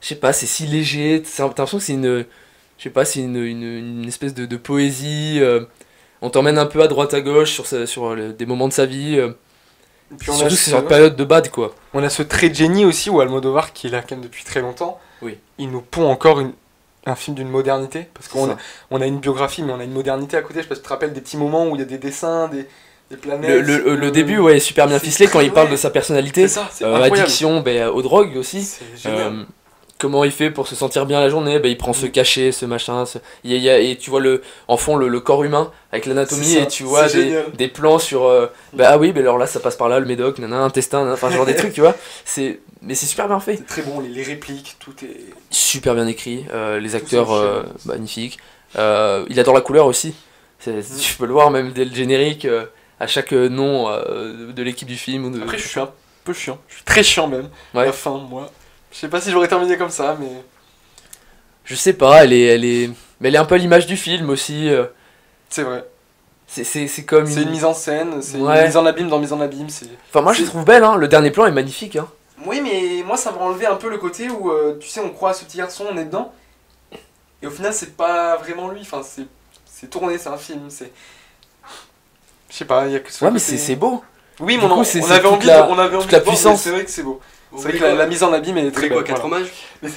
je sais pas, c'est si léger, t'as l'impression que c'est une, je sais pas, c'est une espèce de poésie. On t'emmène un peu à droite à gauche des moments de sa vie. Et puis Surtout que c'est sur une période de bad, quoi. on a ce trait de génie aussi où Almodovar, qui est là quand même depuis très longtemps, Oui. il nous pond encore un film d'une modernité. Parce C'est qu'on ça. on a une biographie, mais on a une modernité à côté. Je sais pas si tu te rappelles des petits moments où il y a des dessins, des planètes. Le début, ouais, est super bien c'est ficelé quand très il parle vrai. de sa personnalité. C'est ça, c'est incroyable. Addiction, aux drogues aussi. C'est génial. Comment il fait pour se sentir bien la journée, il prend ce cachet, ce machin, et tu vois en fond le corps humain avec l'anatomie, C'est ça, et tu vois c'est génial. des plans sur ah oui, alors là ça passe par là, le médoc, intestin, enfin genre des trucs, tu vois, mais c'est super bien fait, C'est très bon, les répliques, tout est... super bien écrit, les Tout acteurs s'enchaîne. magnifiques. Il adore la couleur aussi, tu peux le voir même dès le générique, à chaque nom de l'équipe du film. Après, je suis un peu chiant. Je suis très chiant même. Ouais. À la fin, moi. Je sais pas si j'aurais terminé comme ça, mais... Je sais pas, mais elle est un peu à l'image du film aussi. C'est vrai. C'est comme C'est une mise en scène, c'est Ouais. une mise en abîme dans mise en abîme. Enfin, moi je la trouve belle, hein. Le dernier plan est magnifique. Hein. Oui, mais moi ça m'a enlevé un peu le côté où, tu sais, on croit à ce petit garçon, on est dedans. Et au final, c'est pas vraiment lui. Enfin, c'est tourné, c'est un film. Je sais pas, il y a que ce Ouais, mais côté- c'est beau. Oui, Du mais coup, on c'est avait toute envie la- on avait envie toute la de voir, mais puissance. c'est vrai que c'est beau. Vous C'est vrai voulez que la mise en abîme elle est Vous très voulez quoi, belle. 4 voilà. fromages? Mais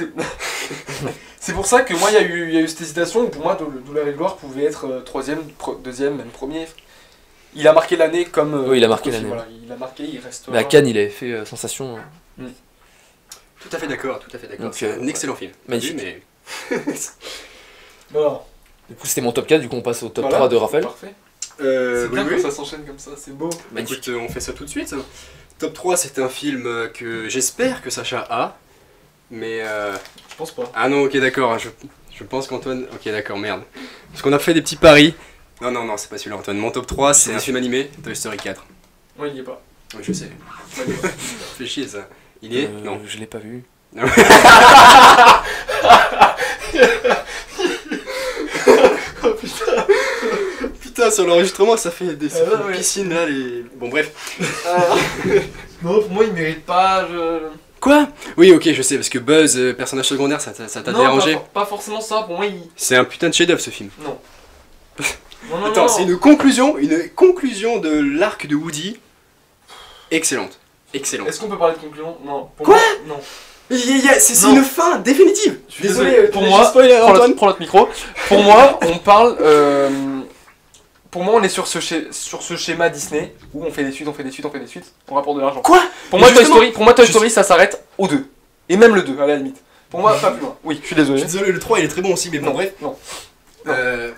c'est pour ça que moi, il y a eu cette hésitation où pour moi, Douleur et Gloire pouvait être troisième, deuxième, même premier. Il a marqué l'année comme. Oui, il a marqué aussi, l'année. Voilà, il a marqué, il reste. Mais à Cannes, il avait fait sensation. Tout à fait d'accord, tout à fait d'accord. Donc, C'est un excellent film. magnifique. Mais... Voilà. Du coup, c'était mon top 4, du coup, on passe au top Voilà, 3 de Raphaël. Parfait. C'est oui, bien oui. quand ça s'enchaîne comme ça, c'est beau. Magnifique. Écoute, on fait ça tout de suite. Top 3, c'est un film que j'espère que Sacha a. Mais... Je pense pas. Ah non, ok, d'accord. Je pense qu'Antoine... Ok, d'accord, merde. Parce qu'on a fait des petits paris. Non, non, non, c'est pas celui-là, Antoine. Mon top 3, c'est un film animé, Toy Story 4. Ouais, il y est pas. Oui, je sais. Ouais, il y est pas. Fais chier, ça. Il y est Non. Je l'ai pas vu. Putain, sur l'enregistrement, ça fait des Ah ouais, ouais. piscines, là, les... Bon, bref. Non, pour moi, il mérite pas. Quoi? Oui, ok, je sais, parce que Buzz, personnage secondaire, ça t'a Non, dérangé. pas forcément ça. Pour moi, il. C'est un putain de chef-d'œuvre, ce film. Non. Non, non, Attends, non. c'est une conclusion de l'arc de Woody. Excellente. Excellente. Est-ce qu'on peut parler de conclusion? Non. Pour Quoi? moi, non. C'est Non. une fin définitive. Je suis désolé, pour moi, spoiler, Antoine. prends notre micro. Pour moi, on parle. Pour moi, on est sur ce schéma Disney où on fait des suites, on rapporte de l'argent. Quoi? Pour moi, Mais Toy justement, Story, ça s'arrête au 2. Et même le 2, à la limite. Pour moi, pas plus loin. Oui, je suis Je désolé. suis désolé, le 3 il est très bon aussi, mais bon, Non, bref. non. Euh...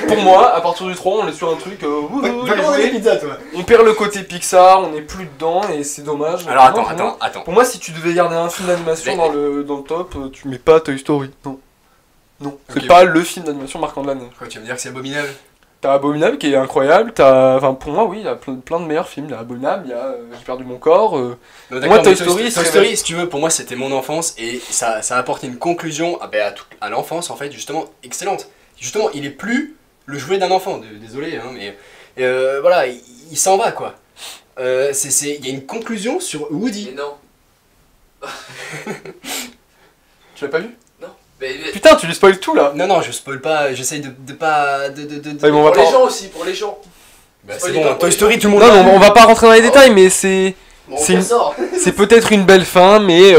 Pour moi, à partir du 3, on est sur un truc. Va commander des pizzas, toi. On perd le côté Pixar, on n'est plus dedans et c'est dommage. Alors, Non, attends. Pour moi, si tu devais garder un film d'animation Mais- dans le top, tu mets pas Toy Story. Non. Non. C'est Ok. pas le film d'animation marquant de l'année. Quoi, tu vas me dire que c'est abominable? T'as Abominable qui est incroyable, enfin pour moi oui, il y a plein de meilleurs films, il y a Abominable, il y a J'ai perdu mon corps, Non, Moi, d'accord, Toy mais Story, Toy c'est Story, si tu veux, pour moi c'était mon enfance et ça a apporté une conclusion à l'enfance en fait, justement, excellente. Justement, il est plus le jouet d'un enfant, désolé, hein, mais voilà, il s'en va quoi. Il y a une conclusion sur Woody. non. tu l'as pas vu? Mais, Putain, tu lui spoil tout là. Non, non, je spoil pas, j'essaye de pas. Ouais, bon, on va pour les pas- gens aussi, pour les gens. Bah, spoil c'est pas bon, pour Toy les Story, tout le monde Non, l'a non, vu. on va pas rentrer dans les détails, mais c'est Bon, C'est on une- sort. c'est peut-être une belle fin, mais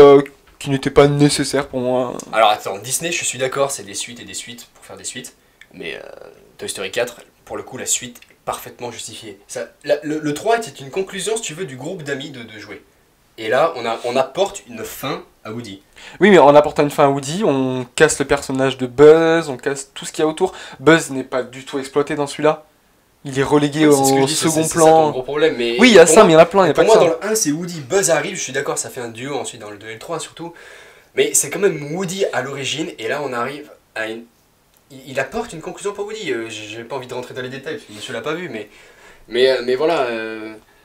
qui n'était pas nécessaire pour moi. Alors attends, Disney, je suis d'accord, c'est des suites et des suites pour faire des suites, mais Toy Story 4, pour le coup, la suite est parfaitement justifiée. Le 3 était une conclusion, si tu veux, du groupe d'amis de jouer. Et là, on apporte une fin à Woody. Oui, mais en apportant une fin à Woody, on casse le personnage de Buzz, on casse tout ce qu'il y a autour. Buzz n'est pas du tout exploité dans celui-là. Il est relégué Ouais, c'est ce que je au dis, second c'est ça ton plan. gros problème, mais Oui, il y a pour ça, moi- mais il y en a plein, il y a pas Pour que moi, ça. dans le 1, c'est Woody, Buzz arrive, je suis d'accord, ça fait un duo ensuite dans le 2 et le 3 surtout. Mais c'est quand même Woody à l'origine, et là on arrive à une... Il apporte une conclusion pour Woody. J'ai pas envie de rentrer dans les détails, parce que monsieur l'a pas vu, mais voilà.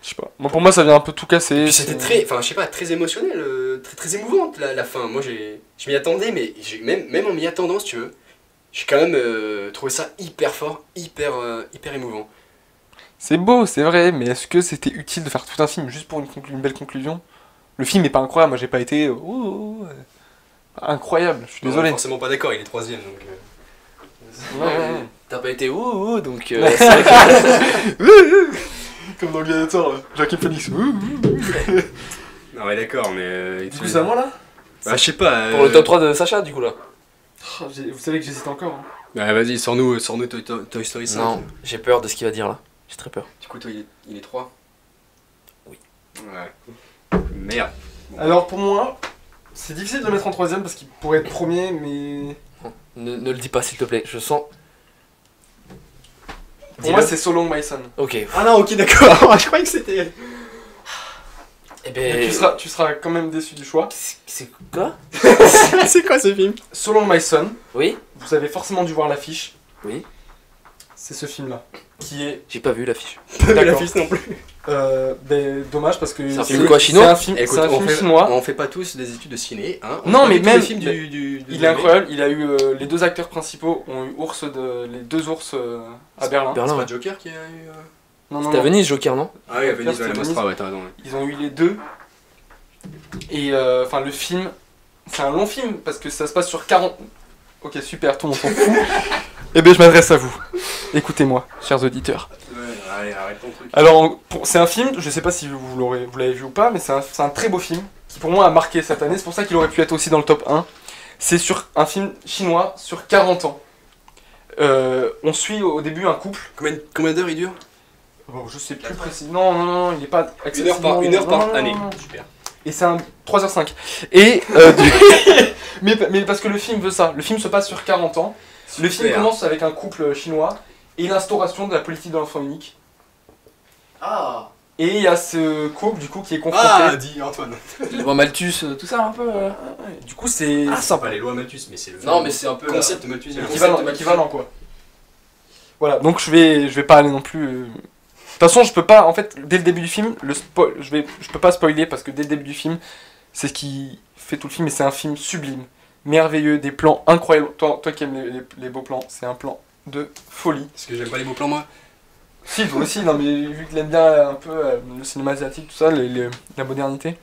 Je sais pas. Moi, pour moi, ça vient un peu tout casser. Puis c'était très, enfin je sais pas, très émotionnel, très émouvante la fin. Moi je m'y attendais, mais même en m'y attendant, si tu veux, j'ai quand même trouvé ça hyper fort, hyper émouvant. C'est beau, c'est vrai, mais est-ce que c'était utile de faire tout un film juste pour une belle conclusion? Le film est pas incroyable, moi j'ai pas été. Incroyable, je suis On est désolé. forcément pas d'accord, il est troisième donc. Ouais. T'as pas été ouh, donc c'est vrai Comme dans Gladiator, là. Joaquin Phoenix. Non ouais d'accord mais. Du coup, c'est à moi là Bah je sais pas. que pour le top 3 de Sacha, du coup, là. Vous savez que j'hésite encore. Hein. Bah vas-y, sors-nous Toy Story 5. Non, j'ai peur de ce qu'il va dire là. J'ai très peur. Du coup, toi, il est 3. Oui. Ouais. Merde. Alors pour moi, c'est difficile de le mettre en troisième parce qu'il pourrait être premier, mais. Ne le dis pas, s'il te plaît. Je sens. Pour moi, c'est So Long My Son. Ok. Ah non, ok, d'accord. Je croyais que c'était. Eh Mais ben. tu seras quand même déçu du choix. C'est quoi? C'est quoi ce film? So Long My Son, Oui? vous avez forcément dû voir l'affiche. Oui. C'est ce film-là. Qui est. J'ai pas vu l'affiche. La D'accord. fiche non plus. Ben, dommage parce que. C'est un film de quoi, chinois? C'est un film, Écoute, c'est un on film fait, chinois. on fait pas tous des études de ciné, hein. Non, mais même- les films du Il est incroyable, il a eu les deux acteurs principaux ont eu les deux ours à Berlin. C'est Berlin, pas ouais. Joker qui a eu. Non, non, C'était à non. Venise, Joker, non? Ah oui, à Venise, C'était ouais, la Venise. Mostra, ouais, t'as raison. Ouais. Ils ont eu les deux. Et enfin le film, c'est un long film parce que ça se passe sur 40. Ok, super, tout le monde s'en fout. Eh bien, je m'adresse à vous. Écoutez-moi, chers auditeurs. Ouais, allez, arrête ton truc. Alors, c'est un film, je sais pas si vous l'avez vu ou pas, mais c'est un très beau film qui pour moi a marqué cette année. C'est pour ça qu'il aurait pu être aussi dans le top 1. C'est sur un film chinois sur 40 ans. On suit au début un couple. Combien d'heures il dure? Bon, je sais plus précis. Non, non, non, il est pas Une heure par non, non, année. non, non. Super. Et c'est un 3h05. Et mais parce que le film veut ça. Le film se passe sur 40 ans. Le film Super. commence avec un couple chinois et l'instauration de la politique de l'enfant unique. Ah! Et il y a ce couple du coup qui est confronté. Ah, dit Antoine. Les lois Malthus, tout ça un peu. Du coup c'est Ah, sympa les lois Malthus, mais c'est le Non, mais c'est un peu. concept malthusien. équivalent quoi. Voilà, donc je vais pas aller non plus. De toute façon, je peux pas. En fait, dès le début du film, je peux pas spoiler parce que dès le début du film, c'est ce qui fait tout le film et c'est un film sublime, merveilleux, des plans incroyables. Toi qui aimes les beaux plans, c'est un plan de folie. Parce que j'aime pas les beaux plans, moi. Si, toi aussi, non, mais vu que tu aimes bien un peu le cinéma asiatique, tout ça, la modernité,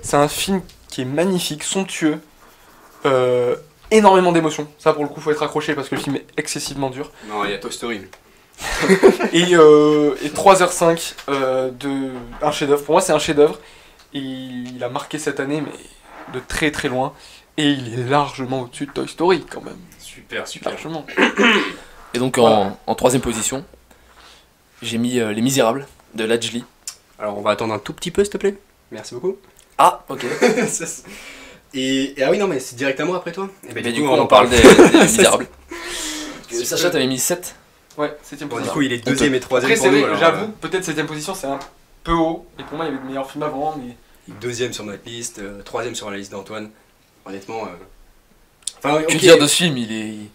c'est un film qui est magnifique, somptueux, énormément d'émotions. Ça, pour le coup, faut être accroché parce que le film est excessivement dur. Non, il y a Toy Story. Et 3h05 de un chef-d'œuvre. Pour moi, c'est un chef-d'œuvre. Et il a marqué cette année, mais de très très loin. Et il est largement au-dessus de Toy Story, quand même. Super, super. Largement. Et donc Voilà. en troisième position, j'ai mis Les Misérables de Lajli. Alors, on va attendre un tout petit peu, s'il te plaît. Merci beaucoup. Ah, ok. Et ah oui, non, mais c'est direct à moi après toi. Et Mais du coup, on parle des Misérables. Sacha, t'avais mis 7. Ouais, 7ème Bon, du position. coup, il est deuxième et troisième Après, pour c'est nous. vrai, alors, j'avoue, peut-être 7ème position, c'est un peu haut. Et pour moi, il y avait de meilleurs films avant, mais. il est deuxième sur notre liste, troisième sur la liste d'Antoine. Honnêtement. Enfin, Que ok, dire de ce film? Il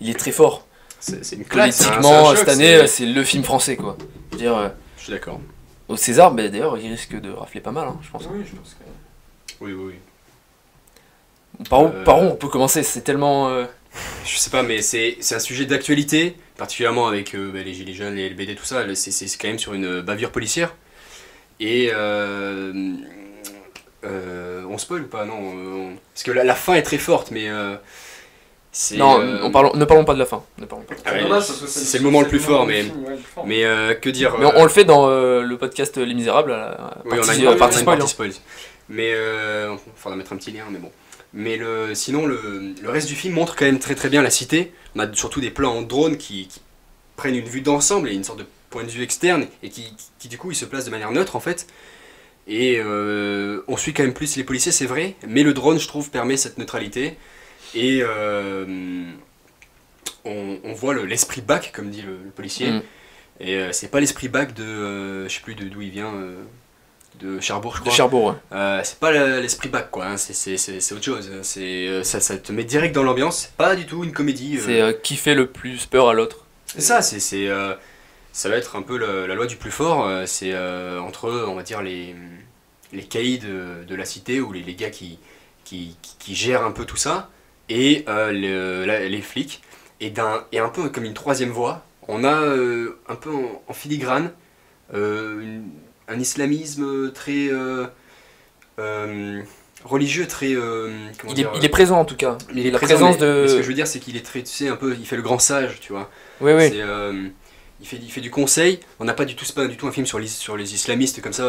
est très fort. c'est une claque. Politiquement, c'est un cette choc, année, c'est le film français, quoi. Je veux dire, Je suis d'accord. au César, bah, d'ailleurs, il risque de rafler pas mal, hein, je pense. Oui, je pense que. Oui, oui, oui. Par où on peut commencer? C'est tellement. Je sais pas, mais c'est un sujet d'actualité, particulièrement avec les gilets jaunes, les LBD, tout ça. C'est quand même sur une bavure policière. Et on spoil ou pas? Non. Parce que la fin est très forte, mais c'est. Non, ne parlons pas de la fin. Ne parlons pas. Ah ouais, dommage, parce que c'est le moment le plus fort, du mais. film, ouais, le plus fort. Mais que dire? Mais on le fait dans le podcast Les Misérables, à la Oui, on a partie, une partie partie spoil, hein. spoil. Mais il faudra mettre un petit lien, mais bon. Mais sinon, le reste du film montre quand même très très bien la cité. On a surtout des plans en drone qui prennent une vue d'ensemble et une sorte de point de vue externe et qui du coup ils se placent de manière neutre en fait. Et on suit quand même plus les policiers, c'est vrai, mais le drone je trouve permet cette neutralité. Et on voit l'esprit bac, comme dit le policier. Mm. Et c'est pas l'esprit bac de. Je sais plus d'où il vient. De Cherbourg, je De crois. Cherbourg, ouais. C'est pas l'esprit bac, quoi. Hein. C'est autre chose. Ça te met direct dans l'ambiance. C'est pas du tout une comédie. C'est qui fait le plus peur à l'autre. C'est ça. Ça va être un peu la loi du plus fort. C'est entre, on va dire, les caïds de la cité ou les gars qui gèrent un peu tout ça et les flics. Et un peu comme une troisième voie, on a un peu en filigrane un islamisme très religieux, très... comment dire, Il est présent en tout cas. mais il est la présent, présence mais ce que de. je veux dire, c'est qu'il est très, tu sais, un peu, il fait le grand sage, tu vois. Oui, oui. C'est, il fait du conseil. On n'a pas du tout, c'est pas du tout un film sur les islamistes comme ça,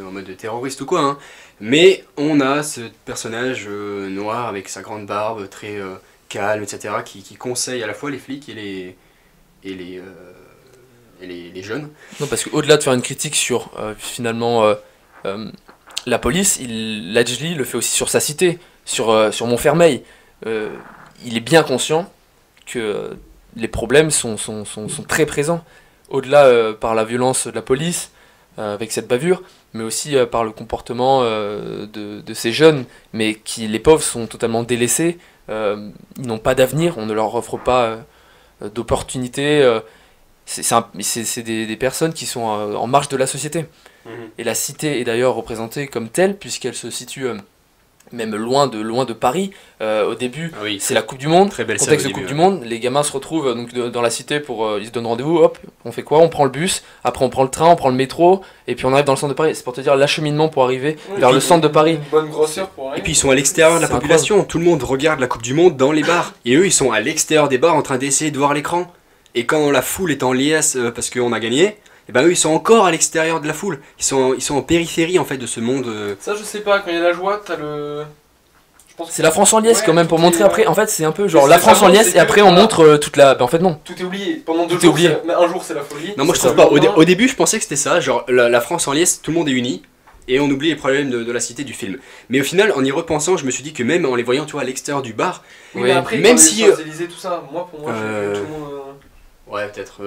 en mode terroriste ou quoi. Hein. Mais on a ce personnage noir avec sa grande barbe, très calme, etc., qui conseille à la fois les flics et les jeunes. Non, parce qu'au-delà de faire une critique sur finalement la police, Lajli le fait aussi sur sa cité, sur Montfermeil. Il est bien conscient que les problèmes sont très présents. Au-delà par la violence de la police, avec cette bavure, mais aussi par le comportement de ces jeunes, mais qui, les pauvres, sont totalement délaissés. Ils n'ont pas d'avenir, on ne leur offre pas d'opportunités. C'est des personnes qui sont en marge de la société. Et la cité est d'ailleurs représentée comme telle, puisqu'elle se situe même loin de Paris. Au début, Ah oui. c'est la Coupe du Monde, Très belle contexte de scène au Coupe début, du Monde. Les gamins se retrouvent donc dans la cité pour. Ils se donnent rendez-vous, hop, on fait quoi? On prend le bus, après on prend le train, on prend le métro, et puis on arrive dans le centre de Paris. C'est pour te dire l'acheminement pour arriver vers le centre de Paris. Une bonne grosseur pour Et arriver. puis ils sont à l'extérieur de la C'est population, tout le monde regarde la Coupe du Monde dans les bars. Et eux, ils sont à l'extérieur des bars en train d'essayer de voir l'écran. Et quand la foule est en liesse parce qu'on a gagné, et ben eux, ils sont encore à l'extérieur de la foule. Ils sont en périphérie en fait de ce monde. Ça, je sais pas, quand il y a la joie, t'as le. Je pense que C'est la France en liesse Ouais, quand même pour tout montrer est, après. En fait, c'est un peu genre Mais la c'est France en vraiment, liesse c'est et après que- on montre toute la. Ben, en fait, non. tout est oublié. Pendant 2 Tout est jours, oublié. mais un jour, c'est la folie. Non, moi je C'est trouve ça. pas. Le lendemain, Au début, je pensais que c'était ça, genre la France en liesse, tout le monde est uni. Et on oublie les problèmes de la cité du film. Mais au final, en y repensant, je me suis dit que même en les voyant, tu vois, à l'extérieur du bar, Oui, Oui. mais après, Même quand si, les Champs-Élysées, tout ça, pour moi, j'ai euh, vu tout le monde. ouais, peut-être,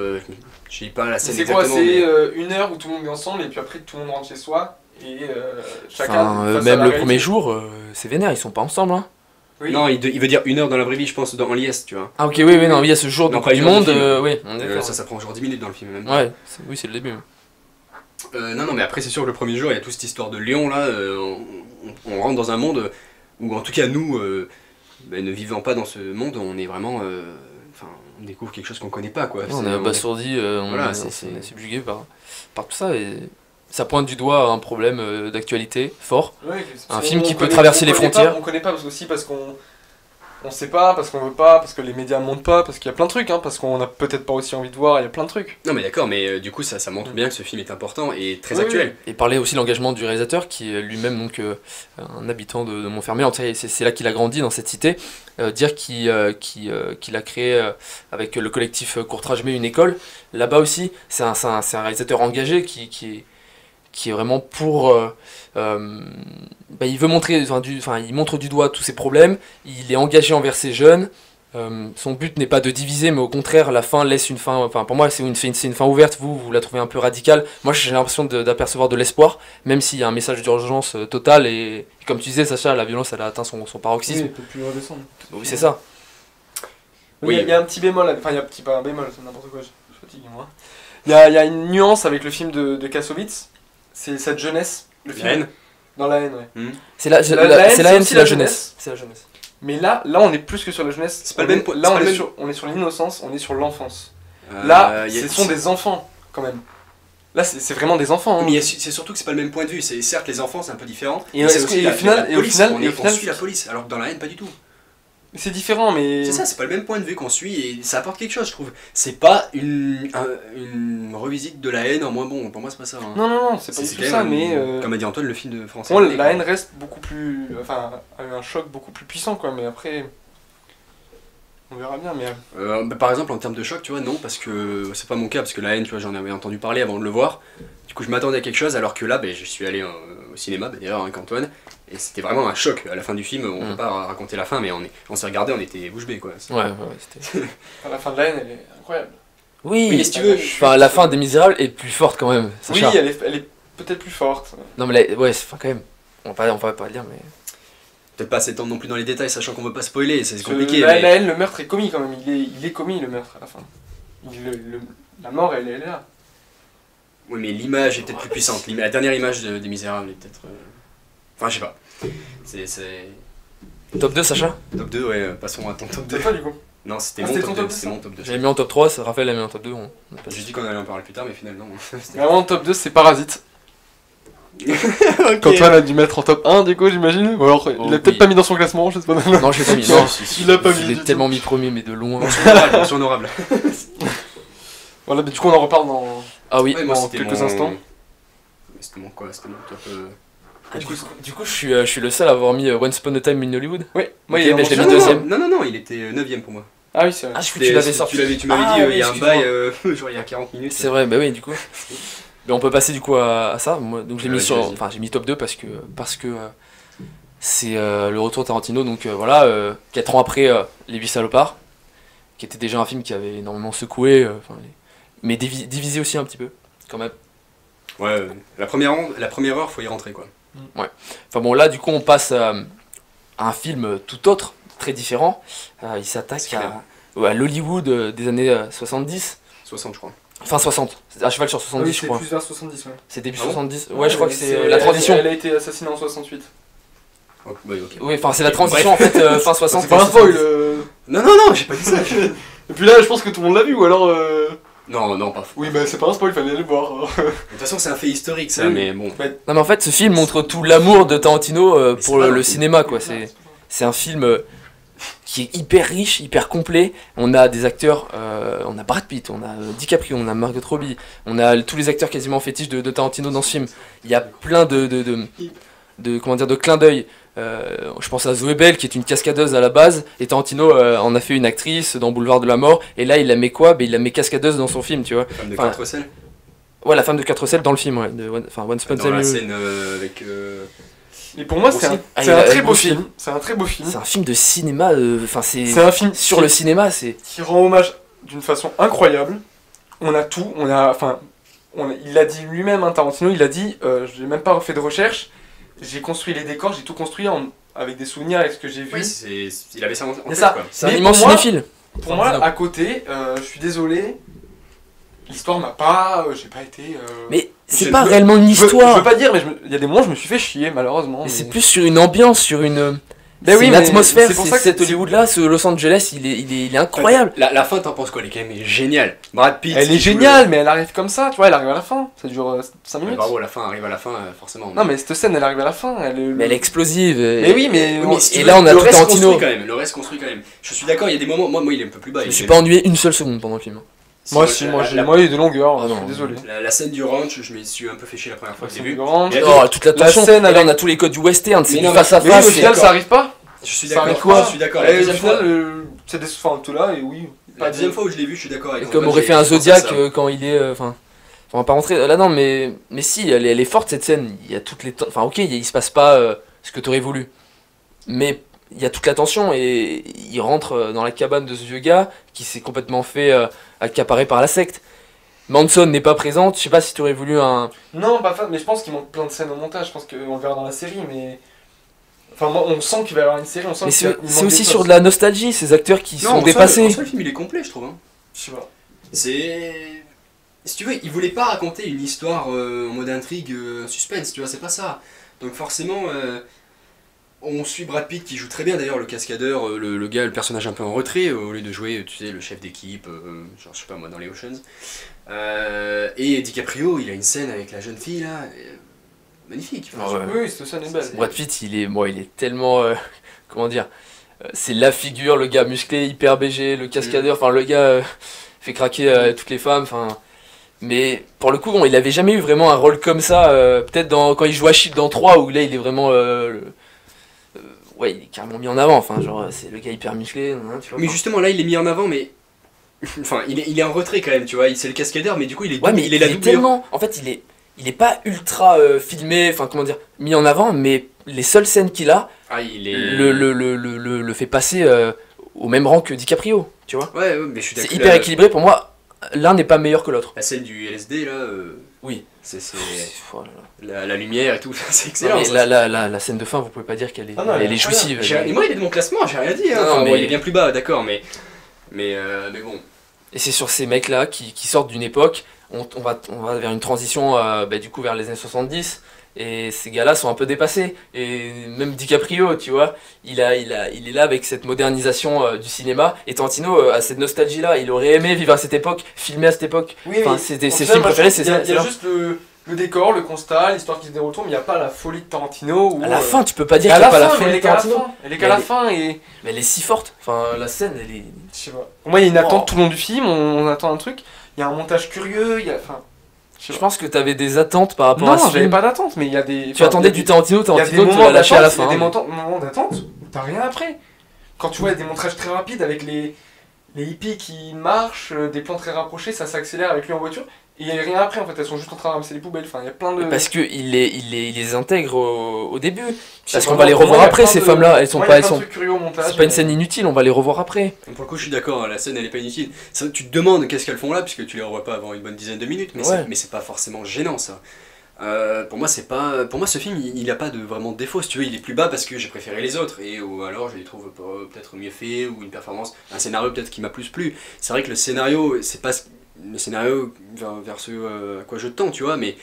je dis pas la scène C'est quoi? exactement. C'est mais- 1 heure où tout le monde est ensemble et puis après tout le monde rentre chez soi et chacun. Enfin, face à même la le réalité. premier jour, c'est vénère, ils sont pas ensemble. Hein. Oui. Non, il veut dire 1 heure dans la vraie vie, je pense, en liesse, tu vois. Ah, ok, oui, non, il y a ce jour de Non, Coupe pas du une heure de Monde. film. Oui, on est d'accord. Ça prend genre 10 minutes dans le film même. Ouais, oui, c'est le début. Non, mais après, c'est sûr que le premier jour, il y a toute cette histoire de Léon là. On rentre dans un monde où, en tout cas, nous, ne vivant pas dans ce monde, on est vraiment. Enfin, on découvre quelque chose qu'on connaît pas, quoi. On est abasourdi, Voilà, on c'est- est subjugué par tout ça. Et ça pointe du doigt un problème d'actualité fort. Ouais, Un on film qui peut connaît- traverser on les connaît frontières. Pas, on connaît pas aussi parce qu'on sait pas, parce qu'on veut pas, parce que les médias montrent pas, parce qu'il y a plein de trucs, hein, parce qu'on a peut-être pas aussi envie de voir, il y a plein de trucs. Non, mais d'accord, mais du coup, ça montre bien que ce film est important et très Oui, actuel. Et parler aussi de l'engagement du réalisateur, qui est lui-même donc un habitant de Montfermeil. En tout cas, c'est là qu'il a grandi, dans cette cité. Dire qu'il a créé avec le collectif Courtrage-Mais une école. Là-bas aussi, c'est un réalisateur engagé qui est vraiment pour... il veut montrer, il montre du doigt tous ses problèmes, il est engagé envers ces jeunes. Son but n'est pas de diviser, mais au contraire, la fin laisse une fin. Enfin, pour moi, c'est une fin ouverte. Vous la trouvez un peu radicale. Moi, j'ai l'impression d'apercevoir de l'espoir, même s'il y a un message d'urgence totale. Et comme tu disais, Sacha, la violence, elle a atteint son paroxysme. il peut plus redescendre. Oui, c'est ça. Oui, il y a un petit bémol, enfin, il y a pas un bémol, c'est n'importe quoi, je fatigue moi. Il y a une nuance avec le film de Kassovitz, c'est cette jeunesse, le film. La haine. Dans la haine, ouais. C'est la haine, c'est c'est la haine, aussi c'est la la jeunesse. C'est la jeunesse. Mais là, on est plus que sur la jeunesse. C'est pas le même point- Là, c'est on pas le est, même- on est sur l'innocence, on est sur l'enfance. Là, ce sont des enfants, quand même. Là, c'est vraiment des enfants. Hein. Mais c'est surtout que c'est pas le même point de vue. C'est certes les enfants, c'est un peu différent. Et mais c'est est-ce aussi que- la et au final- la et au police. final- on, et au final, suit la police. Alors que dans la haine, pas du tout. C'est différent, mais. C'est ça, c'est pas le même point de vue qu'on suit et ça apporte quelque chose, je trouve. C'est pas une revisite de la haine en moins bon. Pour moi, c'est pas ça. Hein. Non, c'est pas du C'est tout quand ça, même, mais. comme a dit Antoine, le film de français. Pour moi, la haine reste beaucoup plus. Enfin, a eu un choc beaucoup plus puissant, quoi, mais après. On verra bien, mais. Par exemple, en termes de choc, tu vois, non, parce que c'est pas mon cas, parce que la haine, tu vois, j'en avais entendu parler avant de le voir. Du coup, je m'attendais à quelque chose, alors que là, je suis allé au cinéma, d'ailleurs, avec Antoine, et c'était vraiment un choc. À la fin du film, on peut pas raconter la fin, mais on s'est regardé, on était bouche bée, quoi. Ouais, c'était. À la fin de la haine, elle est incroyable. Oui, Oui, mais si tu veux, enfin, la fin des Misérables est plus forte quand même. Oui, Sacha. elle est peut-être plus forte. Non, mais ouais, enfin, quand même. On va pas le dire, mais. Peut-être pas s'étendre non plus dans les détails, sachant qu'on veut pas spoiler, c'est Parce que compliqué. La mais- haine, le meurtre est commis quand même. Il est commis, le meurtre, à la fin. La mort, elle est là. Oui, mais l'image est peut-être plus puissante. La dernière image des Misérables est peut-être. Enfin, je sais pas. C'est. Top 2, Sacha? Top 2, ouais, passons à ton top 2. C'est pas du coup. Non, c'était Ah, mon, c'était top ton 2. top C'est deux, mon top 2. J'avais mis en top 3, Raphaël l'a mis en top 2. J'ai dit qu'on allait en parler plus tard, mais finalement. C'était- Vraiment, top 2, c'est Parasite. Qu'Antoine a dû mettre en top 1 du coup j'imagine. Ou alors il l'a peut-être pas mis dans son classement, je sais pas. Non, je l'ai pas mis. Non, Il l'a pas mis. je l'ai tellement mis premier, mais de loin. Mention honorable. Voilà, mais du coup on en reparle dans Ah oui. Ouais, moi, dans c'était quelques mon- instants. C'était mon quoi? C'était mon top. Du coup, je suis le seul à avoir mis Once Upon a Time in Hollywood. Oui, moi Ok, il est mais je l'ai mis Non, non, deuxième. non, il était 9ème pour moi. Ah oui, c'est vrai. Ah, je crois que tu l'avais sorti. Tu m'avais Ah, dit, oui, il y a un excuse-moi. bail, genre il y a 40 minutes. C'est vrai, bah oui, du coup. Mais on peut passer du coup à ça. Moi, donc j'ai mis Vas-y, sur, vas-y. enfin j'ai mis top 2 parce que c'est le retour de Tarantino. Donc voilà, 4 ans après Les 8 salopards, qui était déjà un film qui avait énormément secoué, mais divisé aussi un petit peu, quand même. Ouais, la première heure, faut y rentrer quoi. Enfin bon, là du coup on passe à un film tout autre, très différent. Il s'attaque C'est clair. à l'Hollywood des années 70. 60 je crois. Enfin 60, c'est à cheval sur 70 je c'est crois. plus vers 70, ouais. C'est début Ah bon 70. Ouais, je crois que c'est la transition. Elle a été assassinée en 68. Oh, ouais, ok. Oui, enfin c'est la transition en fait, fin 60. C'est pas un spoil. Non, j'ai pas dit ça. Et puis là, je pense que tout le monde l'a vu, ou alors. Non, pas fou. Oui, bah c'est pas un spoil, fallait aller le voir. De toute façon, c'est un fait historique ça, Oui. mais bon. Non mais en fait ce film montre tout l'amour de Tarantino Mais pour c'est pas le un film. cinéma quoi. C'est un film qui est hyper riche, hyper complet. On a des acteurs, on a Brad Pitt, on a DiCaprio, on a Margot Robbie, on a tous les acteurs quasiment fétiches de Tarantino dans ce film. Il y a plein de clins d'œil. Je pense à Zoé Bell qui est une cascadeuse à la base et Tarantino en a fait une actrice dans Boulevard de la Mort et là il la met quoi? Il la met cascadeuse dans son film, tu vois. Femme de Enfin, 4 sels. Ouais, la femme de 4 sels dans le film, ouais, enfin Once Upon a Dans Time la in- scène avec. Et pour moi, c'est un, Aussi. Ah, c'est il un a- très beau Bruce Lee. film. C'est un très beau film. C'est un film de cinéma, enfin C'est un film sur le cinéma, c'est qui rend hommage d'une façon incroyable. On a tout, il l'a dit lui-même, hein, Tarantino, il a dit, je n'ai même pas fait de recherche, j'ai construit les décors, j'ai tout construit avec des souvenirs, avec ce que j'ai vu. Oui, il avait ça en C'est tête ça. quoi. c'est un Mais immense pour moi- cinéphile. Pour moi, à côté, je suis désolé, l'histoire m'a pas, j'ai pas été. Mais c'est je pas veux- réellement une je veux histoire. pas dire, mais il y a des moments, je me suis fait chier, malheureusement. Mais mais- c'est plus sur une ambiance, sur une. Ben c'est oui, une mais atmosphère. c'est pour C'est ça que cet c'est- Hollywood-là, ce Los Angeles, il est incroyable. La fin, t'en penses quoi? Elle est quand même géniale. Brad Pitt. Elle qui est joue géniale, mais elle arrive comme ça, tu vois, elle arrive à la fin. Ça dure 5 Ouais, minutes. bravo, la fin arrive à la fin, forcément. Non, mais cette scène, elle arrive à la fin. Mais elle est explosive. Mais oui, mais. Oui, mais si tu Et veux, là, on a le tout reste Tarantino. construit quand même. Le reste construit quand même. Je suis d'accord, il y a des moments. Moi, il est un peu plus bas. Je me il suis est- pas ennuyé une seule seconde pendant le film. Moi, la- si, la- moi, la- il y a des longueurs, Ah je non. suis désolé. La scène du ranch, je me suis un peu fait chier la première fois que j'ai vu. Grande. Et- Oh, toute la tension. scène Et là, avec- on a tous les codes du western, c'est Mais du non, face à Mais oui, face. au final, ça arrive pas. Je suis Ça d'accord. arrive quoi Je suis d'accord. La Et au deuxième final, fois- c'est des. Enfin, tout là, et oui. La deuxième fois où je l'ai vu, je suis d'accord avec Et Antoine, comme aurait j'ai fait un pensé à Zodiac ça. quand il est. Enfin, on va pas rentrer là-dedans, mais si, elle est forte cette scène. Il y a toutes les. Enfin, ok, il se passe pas ce que t'aurais voulu. Mais il y a toute la tension et il rentre dans la cabane de ce vieux gars qui s'est complètement fait accaparer par la secte. Manson n'est pas présente, je sais pas si tu aurais voulu un. Non, pas fan, mais je pense qu'il manque plein de scènes au montage. Je pense qu'on le verra dans la série, mais. Enfin, moi, on sent qu'il va y avoir une série, on sent Mais qu'il c'est il c'est manque aussi des sur choses. de la nostalgie, ces acteurs qui Non, sont en soi, dépassés. en soi, le film il est complet, je trouve. Hein. Je sais pas. C'est. Si tu veux, il voulait pas raconter une histoire en mode intrigue, suspense, tu vois, c'est pas ça. Donc forcément, on suit Brad Pitt qui joue très bien d'ailleurs, le cascadeur, le gars, le personnage un peu en retrait, au lieu de jouer, tu sais, le chef d'équipe, genre je sais pas moi, dans les Oceans. Et DiCaprio, il a une scène avec la jeune fille là, magnifique. Ah ouais. Oui, cette scène est belle. Brad Pitt, il est tellement. Comment dire c'est la figure, le gars musclé, hyper BG, le cascadeur, enfin le gars fait craquer toutes les femmes, enfin. Mais pour le coup, bon, il avait jamais eu vraiment un rôle comme ça. Peut-être quand il joue à Shield dans 3, où là il est vraiment. Ouais, il est carrément mis en avant. Enfin, genre, c'est le gars hyper musclé. Tu vois, Mais enfin. justement là, il est mis en avant, mais. Enfin, il est en retrait quand même, tu vois, c'est le cascadeur, mais du coup, il est, Ouais, mais il est la il est doublure. tellement. En fait, il est pas ultra filmé, enfin, comment dire, mis en avant, mais les seules scènes qu'il a Ah, il est. le fait passer au même rang que DiCaprio, tu vois. Ouais, mais je suis C'est d'accord. hyper équilibré pour moi. L'un n'est pas meilleur que l'autre. La scène du LSD là, Oui. c'est Oh là là. la lumière et tout, c'est Non, excellent. mais ça. la scène de fin, vous pouvez pas dire qu'elle est, Ah non, elle est incroyable. jouissive. Et moi, il est de mon classement, j'ai rien dit. Hein. Non, Enfin, mais- bon, il est bien plus bas, d'accord, mais bon. Et c'est sur ces mecs-là qui sortent d'une époque, on va vers une transition du coup vers les années 70, et ces gars-là sont un peu dépassés. Et même DiCaprio, tu vois, il est là avec cette modernisation du cinéma, et Tarantino a cette nostalgie-là, il aurait aimé vivre à cette époque, filmer à cette époque. Oui, Enfin, mais c'était au ses final, films moi, préférés, je trouve c'est qu'il y a ça. juste le décor, le constat, l'histoire qui se déroule autour, mais il n'y a pas la folie de Tarantino. Où, À la fin, tu peux pas dire à qu'il n'y la a pas la fin, folie elle de est qu'à la Tarantino. fin. Elle est qu'à la fin et. Mais elle est si forte. Enfin, la scène, elle est. Je sais pas. Pour moi, il y a une attente Oh. tout le long du film, on attend un truc. Il y a un montage curieux, il y a. Enfin. Je pense que t'avais des attentes par rapport Non, à ce j'avais film. pas d'attente, mais il y a des. Tu attendais du Tarantino, Il y a des Tarantino te moments l'a lâché à la d'attente, fin. il y a des moments d'attente où t'as rien après. Quand tu vois des montages très rapides avec les hippies qui marchent, des plans très rapprochés, ça s'accélère avec lui en voiture. Et il n'y a rien après en fait, elles sont juste en train de ramasser les poubelles. Enfin, il y a plein de. Parce qu'il les intègre au début. Je Parce sais qu'on pas, va les pour moi, revoir il y a après, plein ces de- femmes-là. Elles sont Moi, pas. il y a Elles plein sont... de trucs curieux au montage. C'est pas une scène inutile, on va les revoir après. Pour le coup, je suis d'accord, hein, la scène elle est pas inutile. Ça, tu te demandes qu'est-ce qu'elles font là, puisque tu les revois pas avant une bonne dizaine de minutes, mais Ouais. c'est pas forcément gênant ça. Pour moi, pour moi, ce film il a pas de vraiment de défaut. Si tu veux, il est plus bas parce que j'ai préféré les autres, ou alors je les trouve peut-être mieux faits, ou une performance, un scénario peut-être qui m'a plus plu. C'est vrai que le scénario, c'est pas le scénario vers ce à quoi je tends, tu vois, mais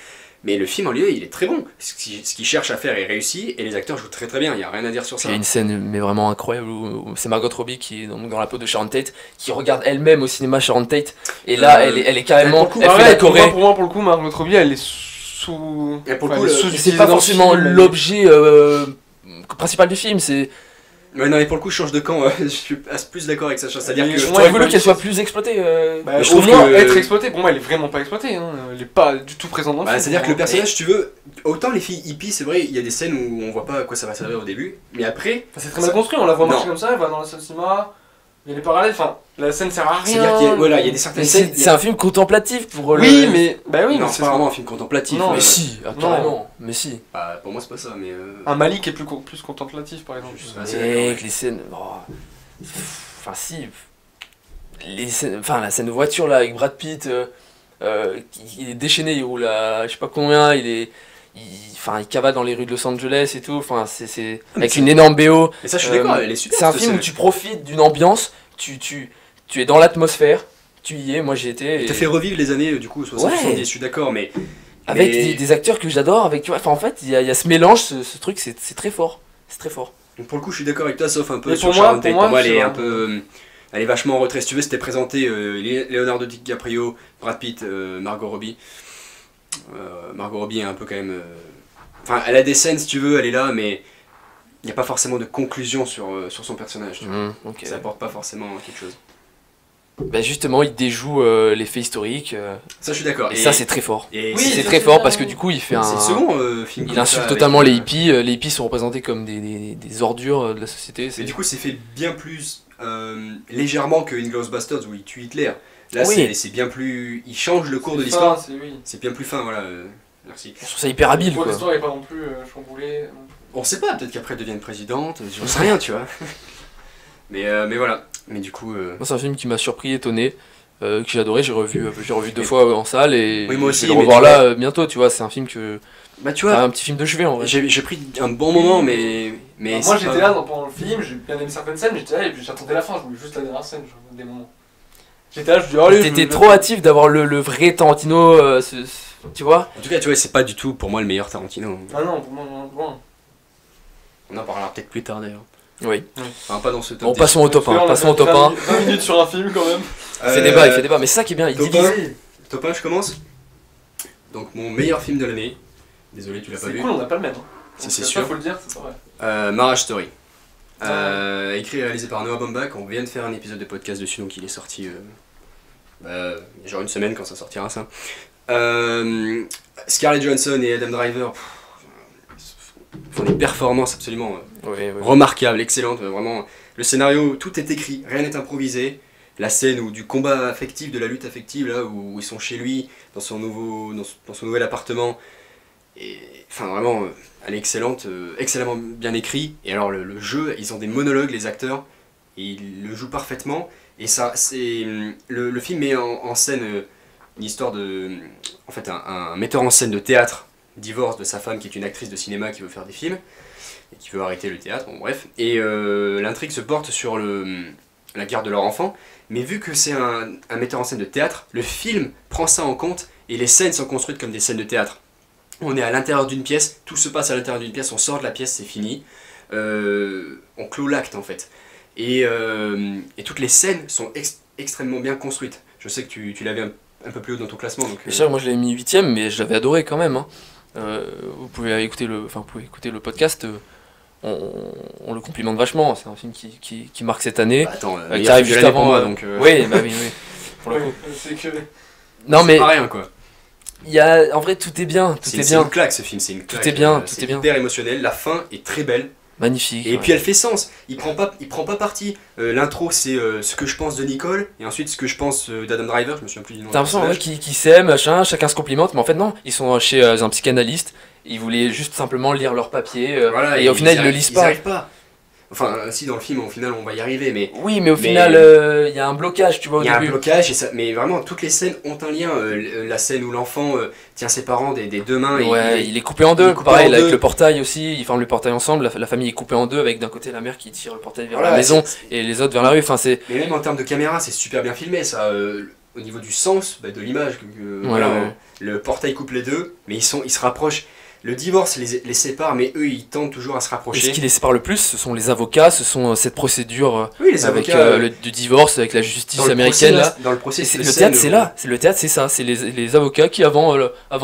le film en lui il est très bon. Ce qu'il cherche à faire est réussi, et les acteurs jouent très très bien, il y a rien à dire sur ça. Il y a une scène mais vraiment incroyable où c'est Margot Robbie qui est dans la peau de Sharon Tate, qui regarde elle-même au cinéma Sharon Tate, et là elle est carrément. pour le coup, Elle fait la Pareil, choré. pour moi, pour le coup, Margot Robbie, elle est sous. Et pour le enfin, coup, elle est le- sous-utilisée C'est pas dans le forcément film, elle est- l'objet principal du film, c'est. Ouais, non, mais pour le coup, je change de camp, je suis plus d'accord avec Sacha. C'est-à-dire Mais que je J'aurais Moi, voulu elle- qu'elle soit plus exploitée. Bah, Mais je au trouve moins que- être exploitée, pour moi, elle est vraiment pas exploitée. Hein. Elle est pas du tout présente dans le bah, film. c'est-à-dire que le pour moi. personnage, si tu veux, autant les filles hippies, c'est vrai, il y a des scènes où on voit pas à quoi ça va servir au début, mais après, Enfin, c'est très mal construit, on la voit marcher Non. comme ça, elle va dans la salle de cinéma, il y a les parallèles, enfin, la scène sert à rien. c'est-à-dire qu'il y a, voilà, il y a des Mais certaines scènes. c'est un film contemplatif pour Oui, mais. Bah oui, non, mais c'est pas vraiment un film contemplatif. Non, Mais euh, si, carrément. Mais si. bah, pour moi, c'est pas ça, mais. Un Malik est plus contemplatif, par exemple. Je sais pas. c'est d'accord, Mec, les scènes. Oh. Enfin, si. Enfin, la scène de voiture là avec Brad Pitt, il est déchaîné, il roule à je sais pas combien, enfin, il cavale dans les rues de Los Angeles et tout. Enfin, c'est mais avec c'est- une énorme BO. Mais ça, je suis d'accord, elle est super. C'est un cette film où scène. tu profites d'une ambiance, tu es dans l'atmosphère, tu y es, moi j'y étais. Il et- te fait revivre les années, du coup, 60-70, Ouais. je suis d'accord, mais. Avec mais- des acteurs que j'adore, avec tu vois, enfin en fait il y a ce mélange, ce truc, c'est très fort, c'est très fort. Donc, pour le coup, je suis d'accord avec toi, sauf un peu Mais sur pour moi- Sharon pour Tate. moi, Pour moi, elle est sur- un peu. Elle est vachement en retrait. Si tu veux, c'était présenté Leonardo DiCaprio, Brad Pitt, Margot Robbie. Margot Robbie est un peu quand même. Enfin, elle a des scènes, si tu veux, elle est là, mais il n'y a pas forcément de conclusion sur son personnage. Tu vois. Ok. Ça apporte pas forcément quelque chose. Bah justement il déjoue les faits historiques, Ça, je suis d'accord. et ça c'est très fort. Et Oui, c'est ça, très c'est fort bien, parce que oui. du coup il fait c'est le un. second film. Il comme insulte ça, totalement avec, les hippies sont représentés comme des ordures de la société. Mais du coup, c'est fait bien plus légèrement que Inglourious Basterds où il tue Hitler. Là, Oui. c'est bien plus. Il change le cours de C'est l'histoire. fin, c'est oui. C'est bien plus fin, voilà. Merci. Je trouve ça hyper habile Le cours quoi. d'histoire est pas non plus chamboulé. On sait pas, peut-être qu'après elle devienne présidente, j'en sais rien, tu vois. Mais voilà. Mais du coup. Moi c'est un film qui m'a surpris, étonné, que j'ai adoré, j'ai revu 2 fois en salle et Oui, moi je aussi, vais le mais revoir tu vois- là bientôt, tu vois, c'est un film que. Bah, tu C'est vois, un petit film de chevet en vrai. j'ai pris un bon moment, mais. Moi c'est j'étais pas- là pendant le film, j'ai bien aimé certaines scènes, j'étais là et puis j'attendais la fin, je voulais juste la dernière scène, je voulais des moments. J'étais là, je me dis, allez, T'étais trop hâtif d'avoir le vrai Tarantino, tu vois. En tout cas, tu vois, c'est pas du tout pour moi le meilleur Tarantino. Ah non, pour moi, non, loin. On en parlera peut-être plus tard d'ailleurs. Oui. Enfin, pas dans ce top. Bon, 10. passons au top Parce que là, 1. on a Passons au fait top 1. 20 minutes sur un film quand même. Il fait débat, il fait débat, mais c'est ça qui est bien, il top divise. 1. Top 1, je commence. Donc, mon meilleur film de l'année. Désolé, tu l'as pas C'est vu. cool, on n'a pas le même. Hein. Ça, Donc, c'est ça, sûr. faut le dire, c'est pas vrai. Marriage Story. Écrit et réalisé par Noah Baumbach. On vient de faire un épisode de podcast dessus, donc il est sorti il y a genre une semaine quand ça sortira ça. Scarlett Johansson et Adam Driver font des performances absolument remarquables, excellentes. Vraiment, le scénario, tout est écrit, rien n'est improvisé. La scène où, du combat affectif, de la lutte affective, là où ils sont chez lui, dans son nouvel appartement. Et, enfin, vraiment, elle est excellente, excellemment bien écrit. Et alors, le jeu, ils ont des monologues, les acteurs, et ils le jouent parfaitement. Et ça, c'est. Le film met en scène une histoire de. En fait, un metteur en scène de théâtre divorce de sa femme, qui est une actrice de cinéma qui veut faire des films, et qui veut arrêter le théâtre, bon, bref. Et l'intrigue se porte sur la garde de leur enfant. Mais vu que c'est un metteur en scène de théâtre, le film prend ça en compte et les scènes sont construites comme des scènes de théâtre. On est à l'intérieur d'une pièce, tout se passe à l'intérieur d'une pièce, on sort de la pièce, c'est fini. On clôt l'acte en fait. Et toutes les scènes sont extrêmement bien construites. Je sais que tu l'avais un peu plus haut dans ton classement. Donc, Et ça, moi je l'avais mis 8ème, mais je l'avais adoré quand même. Hein. Vous pouvez écouter le podcast. On le complimente vachement. C'est un film qui marque cette année. bah, attends, qui meilleur arrive film de juste l'année pour avant. moi, donc Oui, bah oui, oui. Pour le Oui, coup. c'est que. Non, mais pas rien quoi. en vrai, tout est bien. Tout C'est est c'est bien. une claque ce film, c'est une claque. est bien, tout C'est est bien. hyper émotionnel, la fin est très belle. Magnifique. Et ouais. puis elle fait sens, il prend pas parti. L'intro c'est ce que je pense de Nicole, et ensuite ce que je pense d'Adam Driver, je me souviens plus du nom. T'as du l'impression ouais, personnage. qu'ils s'aiment, machin, chacun se complimente, mais en fait non, ils sont chez un psychanalyste, ils voulaient juste simplement lire leur papier, Voilà, et au final ils le lisent Ils pas. arrivent pas. Enfin, si dans le film, au final on va y arriver, mais Oui, mais au Mais- final, il y a un blocage, tu vois, au il y a un début. blocage, et ça, mais vraiment toutes les scènes ont un lien. La scène où l'enfant tient ses parents des deux mains, et Ouais, il est coupé en deux, est coupé pareil, en avec deux. le portail aussi, ils forment le portail ensemble, la famille est coupée en deux, avec d'un côté la mère qui tire le portail vers Voilà, la maison, c'est- et les autres vers la rue, enfin c'est... Mais même en termes de caméra, c'est super bien filmé, ça. Au niveau du sens de l'image, voilà, ouais. le portail coupe les deux, mais ils se rapprochent. Le divorce les sépare, mais eux ils tentent toujours à se Et rapprocher. ce qui les sépare le plus, ce sont les avocats, ce sont cette procédure Oui, les avec avocats. du divorce, avec la justice dans le américaine, procès, là. dans le procès, Et c'est- cette le scène théâtre, c'est où- là. Le théâtre, c'est ça. C'est les avocats qui avant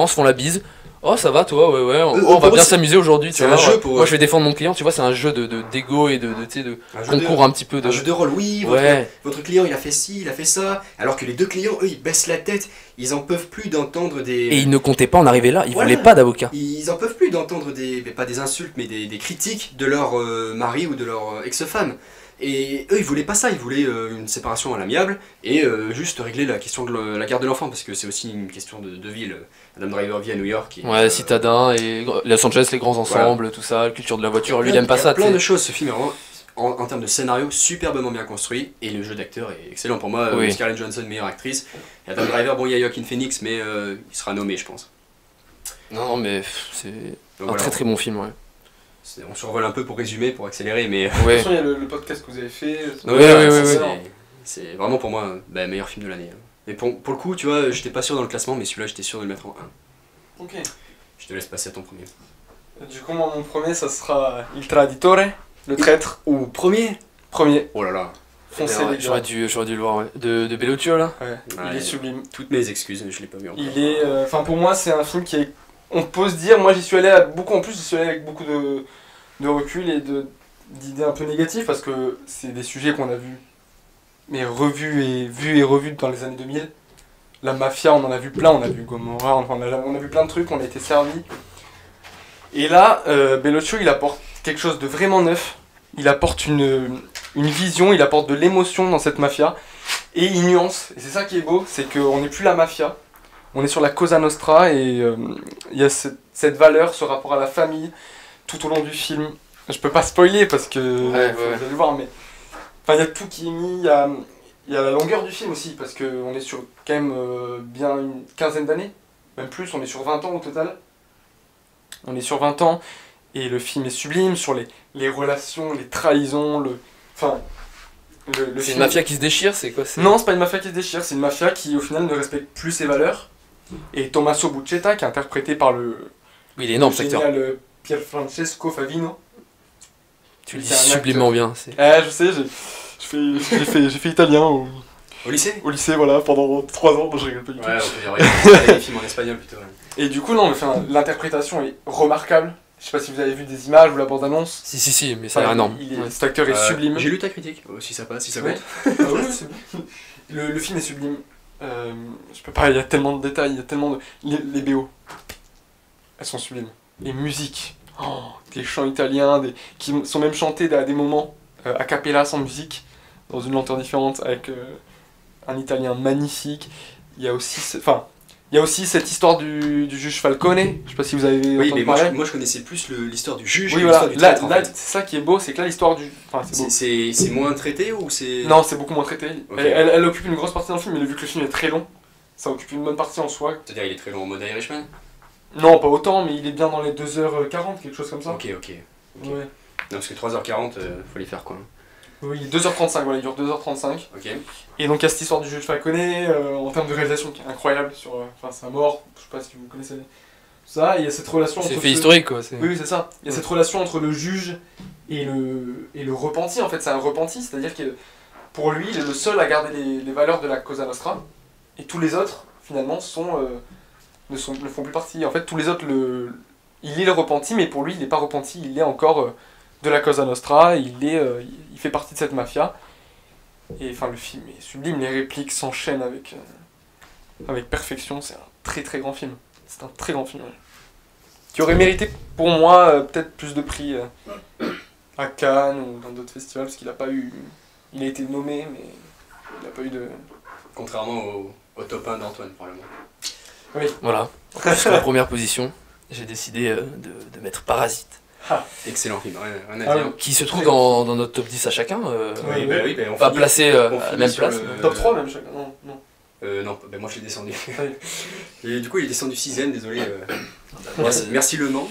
se font la bise. Oh, ça va, toi, ouais. On pour va eux, bien c'est- s'amuser aujourd'hui. tu c'est vois. un jeu pour Moi, eux. je vais défendre mon client. Tu vois, c'est un jeu d'ego et tu sais, de un jeu de- concours un petit peu de. Un jeu de rôle, oui, Ouais. votre client il a fait ci, il a fait ça, alors que les deux clients, eux, ils baissent la tête, ils en peuvent plus d'entendre des... Et ils ne comptaient pas en arriver là. Ils Voilà. voulaient pas d'avocat. Ils en peuvent plus d'entendre pas des insultes, mais des critiques de leur mari ou de leur ex-femme. Et eux, ils voulaient pas ça, ils voulaient une séparation à l'amiable et juste régler la question de la garde de l'enfant, parce que c'est aussi une question de ville. Adam Driver vit à New York. Et, Ouais, citadins et Los Angeles, les grands ensembles, tout ça, la culture de la voiture. Lui, il aime pas ça. Il y a plein tu de sais. choses, ce film est vraiment, en termes de scénario, superbement bien construit, et le jeu d'acteur est excellent pour moi. Oui. Scarlett Johansson, meilleure actrice. Et Adam Driver, bon, il y a Joaquin Phoenix, mais il sera nommé, je pense. Non, mais c'est Donc, un voilà, très très bon film, ouais. on survole un peu pour résumer, pour accélérer, mais De toute Ouais. façon, il y a le podcast que vous avez fait. donc, Oui, voilà, oui, c'est- oui, c'est- c'est vraiment pour moi meilleur film de l'année. Mais pour le coup, tu vois, j'étais pas sûr dans le classement, mais celui-là, j'étais sûr de le mettre en 1. Ok. Je te laisse passer à ton premier. Du coup, moi, mon premier, ça sera Il Traditore, le traître. Ou premier Premier. Oh là là, Foncez Ouais, les J'aurais gars. dû le voir, ouais. De Bellocchio, là. Ouais. Il Ouais. est sublime. toutes mes excuses, je l'ai pas vu encore. Il est, enfin pour moi c'est un film qui est, on peut se dire, moi j'y suis allé avec beaucoup, en plus j'y suis allé avec beaucoup de recul et d'idées un peu négatives parce que c'est des sujets qu'on a vus, mais revus et revus dans les années 2000. La mafia, on en a vu plein, on a vu Gomorrah, enfin, on a vu plein de trucs, on a été servi. Et là, Bellocchio il apporte quelque chose de vraiment neuf. Il apporte une vision, il apporte de l'émotion dans cette mafia. Et il nuance, et c'est ça qui est beau, c'est qu'on n'est plus la mafia, on est sur la Cosa Nostra et il y a cette valeur, ce rapport à la famille tout au long du film. Je peux pas spoiler parce que Ouais, faut ouais. vous allez voir, mais enfin, il y a tout qui est mis, il y a la longueur du film aussi, parce qu'on est sur quand même bien une quinzaine d'années, même plus, on est sur 20 ans au total. On est sur 20 ans et le film est sublime sur les relations, les trahisons, enfin, le C'est film- une mafia qui se déchire, c'est quoi Non, c'est pas une mafia qui se déchire, c'est une mafia qui au final ne respecte plus ses valeurs. Et Tommaso Buscetta, qui est interprété par le Oui, il est énorme, cet acteur. génial Pierfrancesco Favino. Tu le dis C'est un sublimement bien. c'est- Je sais, j'ai fait italien Au lycée au lycée voilà, pendant 3 ans, donc je rigole pas du tout. Ouais, on peut regarder des films en espagnol plutôt. Ouais. Et du coup, non, mais, enfin, l'interprétation est remarquable. Je sais pas si vous avez vu des images ou la bande-annonce. Si, mais ça a l'air énorme. Ouais. Cet acteur est sublime. J'ai lu ta critique, si ça passe, si ça Ouais. compte. Ah oui, c'est bien. Le film est sublime. Je peux pas, il y a tellement de détails, il y a tellement de. Les BO. Elles sont sublimes. Les musiques. Oh, des chants italiens, qui sont même chantés à des moments a cappella sans musique, dans une lenteur différente, avec un italien magnifique. Il y a aussi. Il y a aussi cette histoire du juge Falcone. Je sais pas si vous avez Oui, entendu mais moi, parler. moi je connaissais plus l'histoire du juge Oui, que voilà. l'histoire du Là, traître en là, fait. c'est ça qui est beau, c'est que là, l'histoire du. Enfin, c'est beau. C'est moins traité ou c'est... Non, c'est beaucoup moins traité. Ok. Elle occupe une grosse partie dans le film, mais vu que le film est très long, ça occupe une bonne partie en soi. C'est-à-dire il est très long en mode Irishman. Non, pas autant, mais il est bien dans les 2h40, quelque chose comme ça. Ok. Ouais. Non, parce que 3h40, faut les faire quoi. Oui, 2h35, voilà, il dure 2h35. Ok. Et donc, il y a cette histoire du juge Falcone, en termes de réalisation qui est incroyable, sur sa mort, je sais pas si vous connaissez ça, et il y a cette relation C'est entre. fait historique, quoi. Oui, c'est ça. Il y a cette relation entre le juge et le repenti, en fait, c'est un repenti, c'est-à-dire que pour lui, il est le seul à garder les valeurs de la Cosa Nostra, et tous les autres finalement ne font plus partie. En fait, tous les autres, il est le repenti, mais pour lui, il n'est pas repenti, il est encore de la Cosa Nostra, il fait partie de cette mafia. Et enfin, le film est sublime, les répliques s'enchaînent avec perfection, c'est un très très grand film. C'est un très grand film, ouais. Qui aurait mérité, pour moi, peut-être plus de prix à Cannes ou dans d'autres festivals, parce qu'il n'a pas eu... Il a été nommé, mais il n'a pas eu de... Contrairement au top 1 d'Antoine, probablement. Oui. Voilà. En première position, j'ai décidé de mettre Parasite. Excellent film, rien à dire. Qui se trouve dans notre top 10 à chacun. Oui, on pas finit- placé on à la finit même sur place. le- Top 3 même, chacun. Non. Non, moi je l'ai descendu. Oui. Et du coup, il est descendu 6ème, désolé. Merci Le Mans.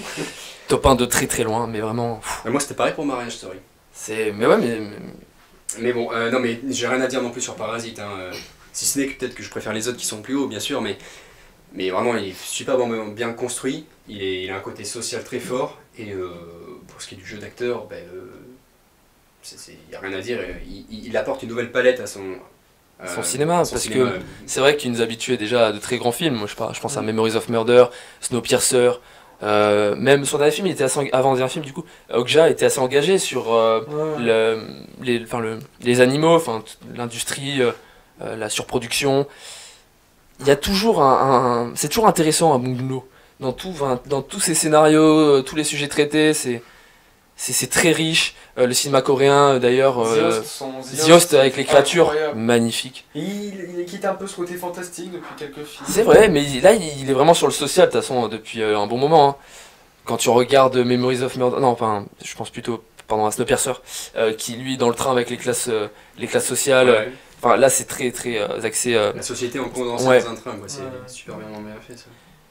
Top 1 de très très loin, mais vraiment. Pff, Moi c'était pareil pour Marriage Story. Mais ouais, mais Mais bon, non mais j'ai rien à dire non plus sur Parasite. Si ce n'est que peut-être que je préfère les autres qui sont plus hauts, bien sûr, mais vraiment il est superbement bien construit. Il a un côté social très fort. Et pour ce qui est du jeu d'acteur, il n'y a rien à dire. Il apporte une nouvelle palette à son cinéma, parce que c'est vrai qu'il nous habituait déjà à de très grands films. Moi, je pense à Memories of Murder, Snowpiercer. Même son dernier film, il était avant le dernier film, du coup, Okja était assez engagé sur les animaux, enfin l'industrie, la surproduction. Il y a toujours c'est toujours intéressant à Bong Joon-ho. Dans tous ces scénarios, tous les sujets traités, c'est très riche. Le cinéma coréen, d'ailleurs, Ziost avec les créatures, magnifique. Et il quitte un peu ce côté fantastique depuis quelques films. C'est vrai, mais là, il est vraiment sur le social, de toute façon, depuis un bon moment. Hein. Quand tu regardes Memories of Murder, non, enfin, je pense plutôt, à Snowpiercer, qui lui, dans le train avec les classes sociales, Ouais. enfin, là, c'est très, très axé. La société en condensé Ouais. dans un train, quoi. C'est super bien fait ça.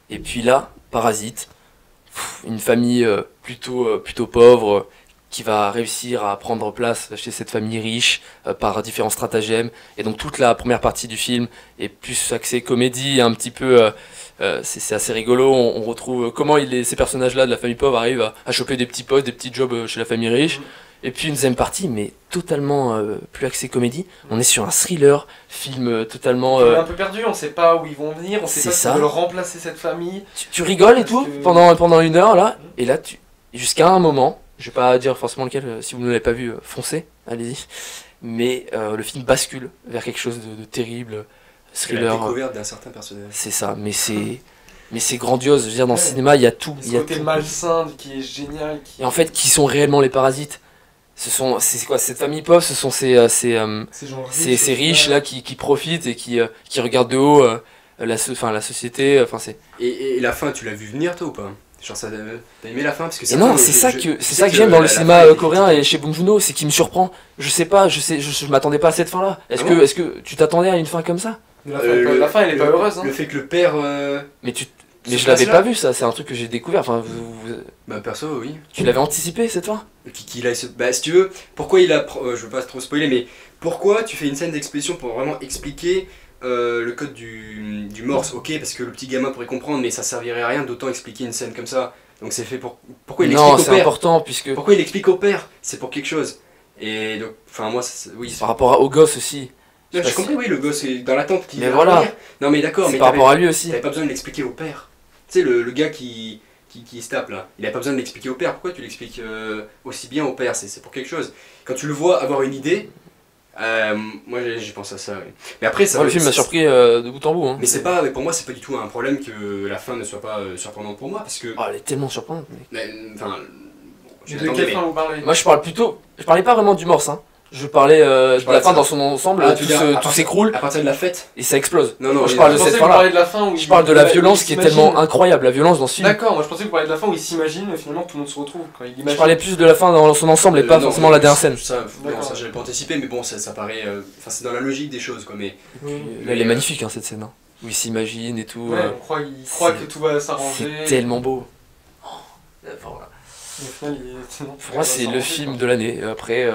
Et puis là, Parasite, une famille plutôt pauvre, qui va réussir à prendre place chez cette famille riche par différents stratagèmes. Et donc toute la première partie du film est plus axée comédie, un petit peu... c'est assez rigolo, on retrouve comment ces personnages-là de la famille pauvre arrivent à choper des petits postes, des petits jobs chez la famille riche. Et puis une deuxième partie, mais totalement plus axée comédie. On est sur un thriller, film totalement... On est un peu perdu, on sait pas où ils vont venir, on sait c'est pas ça. s'ils veulent remplacer cette famille. Tu rigoles et Parce tout que- pendant 1 heure là, et là jusqu'à un moment, je vais pas dire forcément lequel, si vous ne l'avez pas vu, foncez, allez-y. Mais le film bascule vers quelque chose de terrible, C'est la thriller. découverte d'un certain personnage. C'est ça, mais c'est grandiose. Je veux dire, dans le cinéma, il y a tout. Ce Il y a côté tout. malsain qui est génial. Et en fait, qui sont réellement les parasites? C'est quoi cette famille pauvre? Ce sont ces riches là qui profitent et qui regardent de haut la société. Enfin, c'est. Et la fin, tu l'as vu venir toi ou pas? Genre t'as aimé la fin parce que Et non, c'est ça que j'aime dans le cinéma coréen et chez Bong Joon-ho, c'est qu'il me surprend. Je sais pas, je m'attendais pas à cette fin-là. Est-ce que tu t'attendais à une fin comme ça? La fin, elle est pas heureuse. Hein. Le fait que le père. Mais Ce je l'avais place-là pas vu ça. C'est un truc que j'ai découvert. Enfin, Bah perso, oui. tu l'avais anticipé cette fin? Bah si tu veux, pourquoi il a. Je veux pas trop spoiler, mais pourquoi tu fais une scène d'exposition pour vraiment expliquer le code du Morse? Ok, parce que le petit gamin pourrait comprendre, mais ça servirait à rien d'autant expliquer une scène comme ça. Donc c'est fait pour. Pourquoi il Non, explique au c'est père? important puisque Pourquoi il explique au père? C'est pour quelque chose. Et donc, enfin moi, oui. par rapport au gosse aussi. Non, Je sais j'ai pas compris, oui, le gosse est dans l'attente qui Mais va voilà. revenir. Non mais d'accord, C'est mais par rapport à lui aussi. t'avais pas besoin de l'expliquer au père. Tu sais, le gars qui se tape là, il a pas besoin de l'expliquer au père. Pourquoi tu l'expliques aussi bien au père? C'est pour quelque chose. Quand tu le vois avoir une idée, moi j'ai pensé à ça. Oui. Mais après, ça. Moi, le film m'a surpris de bout en bout. Hein. Mais c'est pas, pour moi, c'est pas du tout un problème que la fin ne soit pas surprenante pour moi parce que. Oh, elle est tellement surprenante. Enfin. je De m'attendais, quelle fin vous parlez? Moi, je parlais pas vraiment du morse. Hein. Je parlais de parlais la fin de dans ça. son ensemble, Ah, tu veux dire, à tout partir- s'écroule à partir de la fête. et ça explose. Non, non, Moi, je mais- parle Je de pensais cette que vous fin-là. parliez de la fin où Je parle de la violence qui est s'imagine. tellement incroyable, la violence dans ce film. D'accord, moi je pensais que vous parliez de la fin où il s'imagine finalement que tout le monde se retrouve. Quand il Je imagine. parlais plus de la fin dans son ensemble et pas Non, forcément mais la dernière scène. Ça, non, D'accord. ça j'avais pas anticipé, mais bon, ça paraît. Enfin, c'est dans la logique des choses, quoi. Mais Là, elle est magnifique hein, cette scène. Hein. Où il s'imagine et tout. Ouais, on croit, il croit que tout va s'arranger. C'est tellement beau. Oh, voilà. Et au final, non, Pour moi, c'est le film de l'année. Après,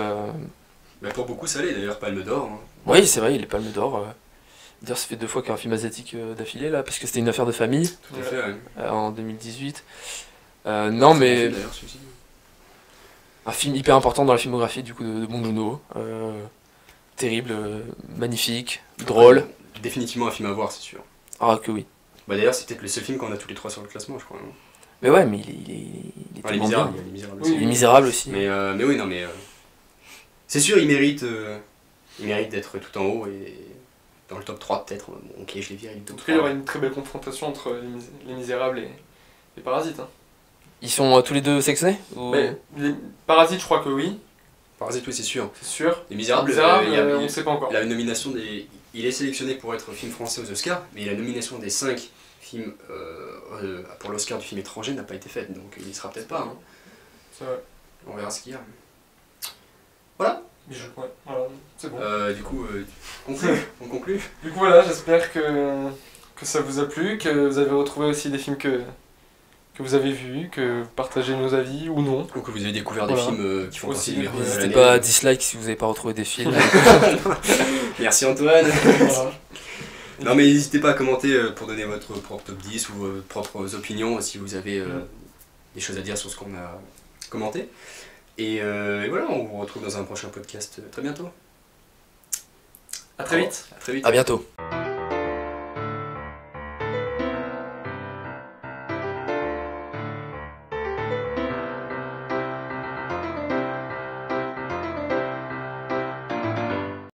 bah, pour beaucoup, ça l'est d'ailleurs, Palme d'Or. Hein. oui, c'est vrai, il est Palme d'Or. D'ailleurs, ça fait 2 fois qu'il y a un film asiatique d'affilée là, parce que c'était une affaire de famille Tout à fait, ouais. en 2018. Non, mais D'ailleurs, celui-ci. un film hyper important dans la filmographie du coup de Bong Joon-ho. Terrible, magnifique, drôle. Définitivement un film à voir, c'est sûr. Ah, que oui. Bah d'ailleurs, c'est peut-être le seul film qu'on a tous les trois sur le classement, je crois. Hein. Mais ouais, mais il est Enfin, Les tellement Misérables, bien. il y a Les Misérables Oui, aussi. Il est misérable aussi. Mais oui, non, mais. C'est sûr, il mérite d'être tout en haut et dans le top 3 peut-être. Bon, ok, je l'ai viré du En top tout cas, il y 3. aura une très belle confrontation entre les Misérables et Parasites. Hein. Ils sont tous les deux sélectionnés ou... Mais les Parasites, je crois que oui, Parasite, oui, c'est sûr. c'est sûr. Les Misérables, Misérables, il y a- on ne sait pas encore. la nomination des. Il est sélectionné pour être film français aux Oscars, mais la nomination des 5 films pour l'Oscar du film étranger n'a pas été faite, donc il y sera peut-être pas. Hein. C'est vrai. On verra ce qu'il y a. Mais ouais, voilà, c'est bon. Du coup, on conclut. Du coup, voilà, j'espère que ça vous a plu, que vous avez retrouvé aussi des films que vous avez vus, que vous partagez nos avis ou non. Ou que vous avez découvert Voilà. des films qui font Aussi partie du meilleur film de N'hésitez l'année. pas à dislike si vous n'avez pas retrouvé des films. Merci Antoine. Voilà. Non mais n'hésitez pas à commenter pour donner votre propre top 10 ou vos propres opinions si vous avez des choses à dire sur ce qu'on a commenté. Et voilà, on vous retrouve dans un prochain podcast très bientôt. À très vite. À très vite. À bientôt.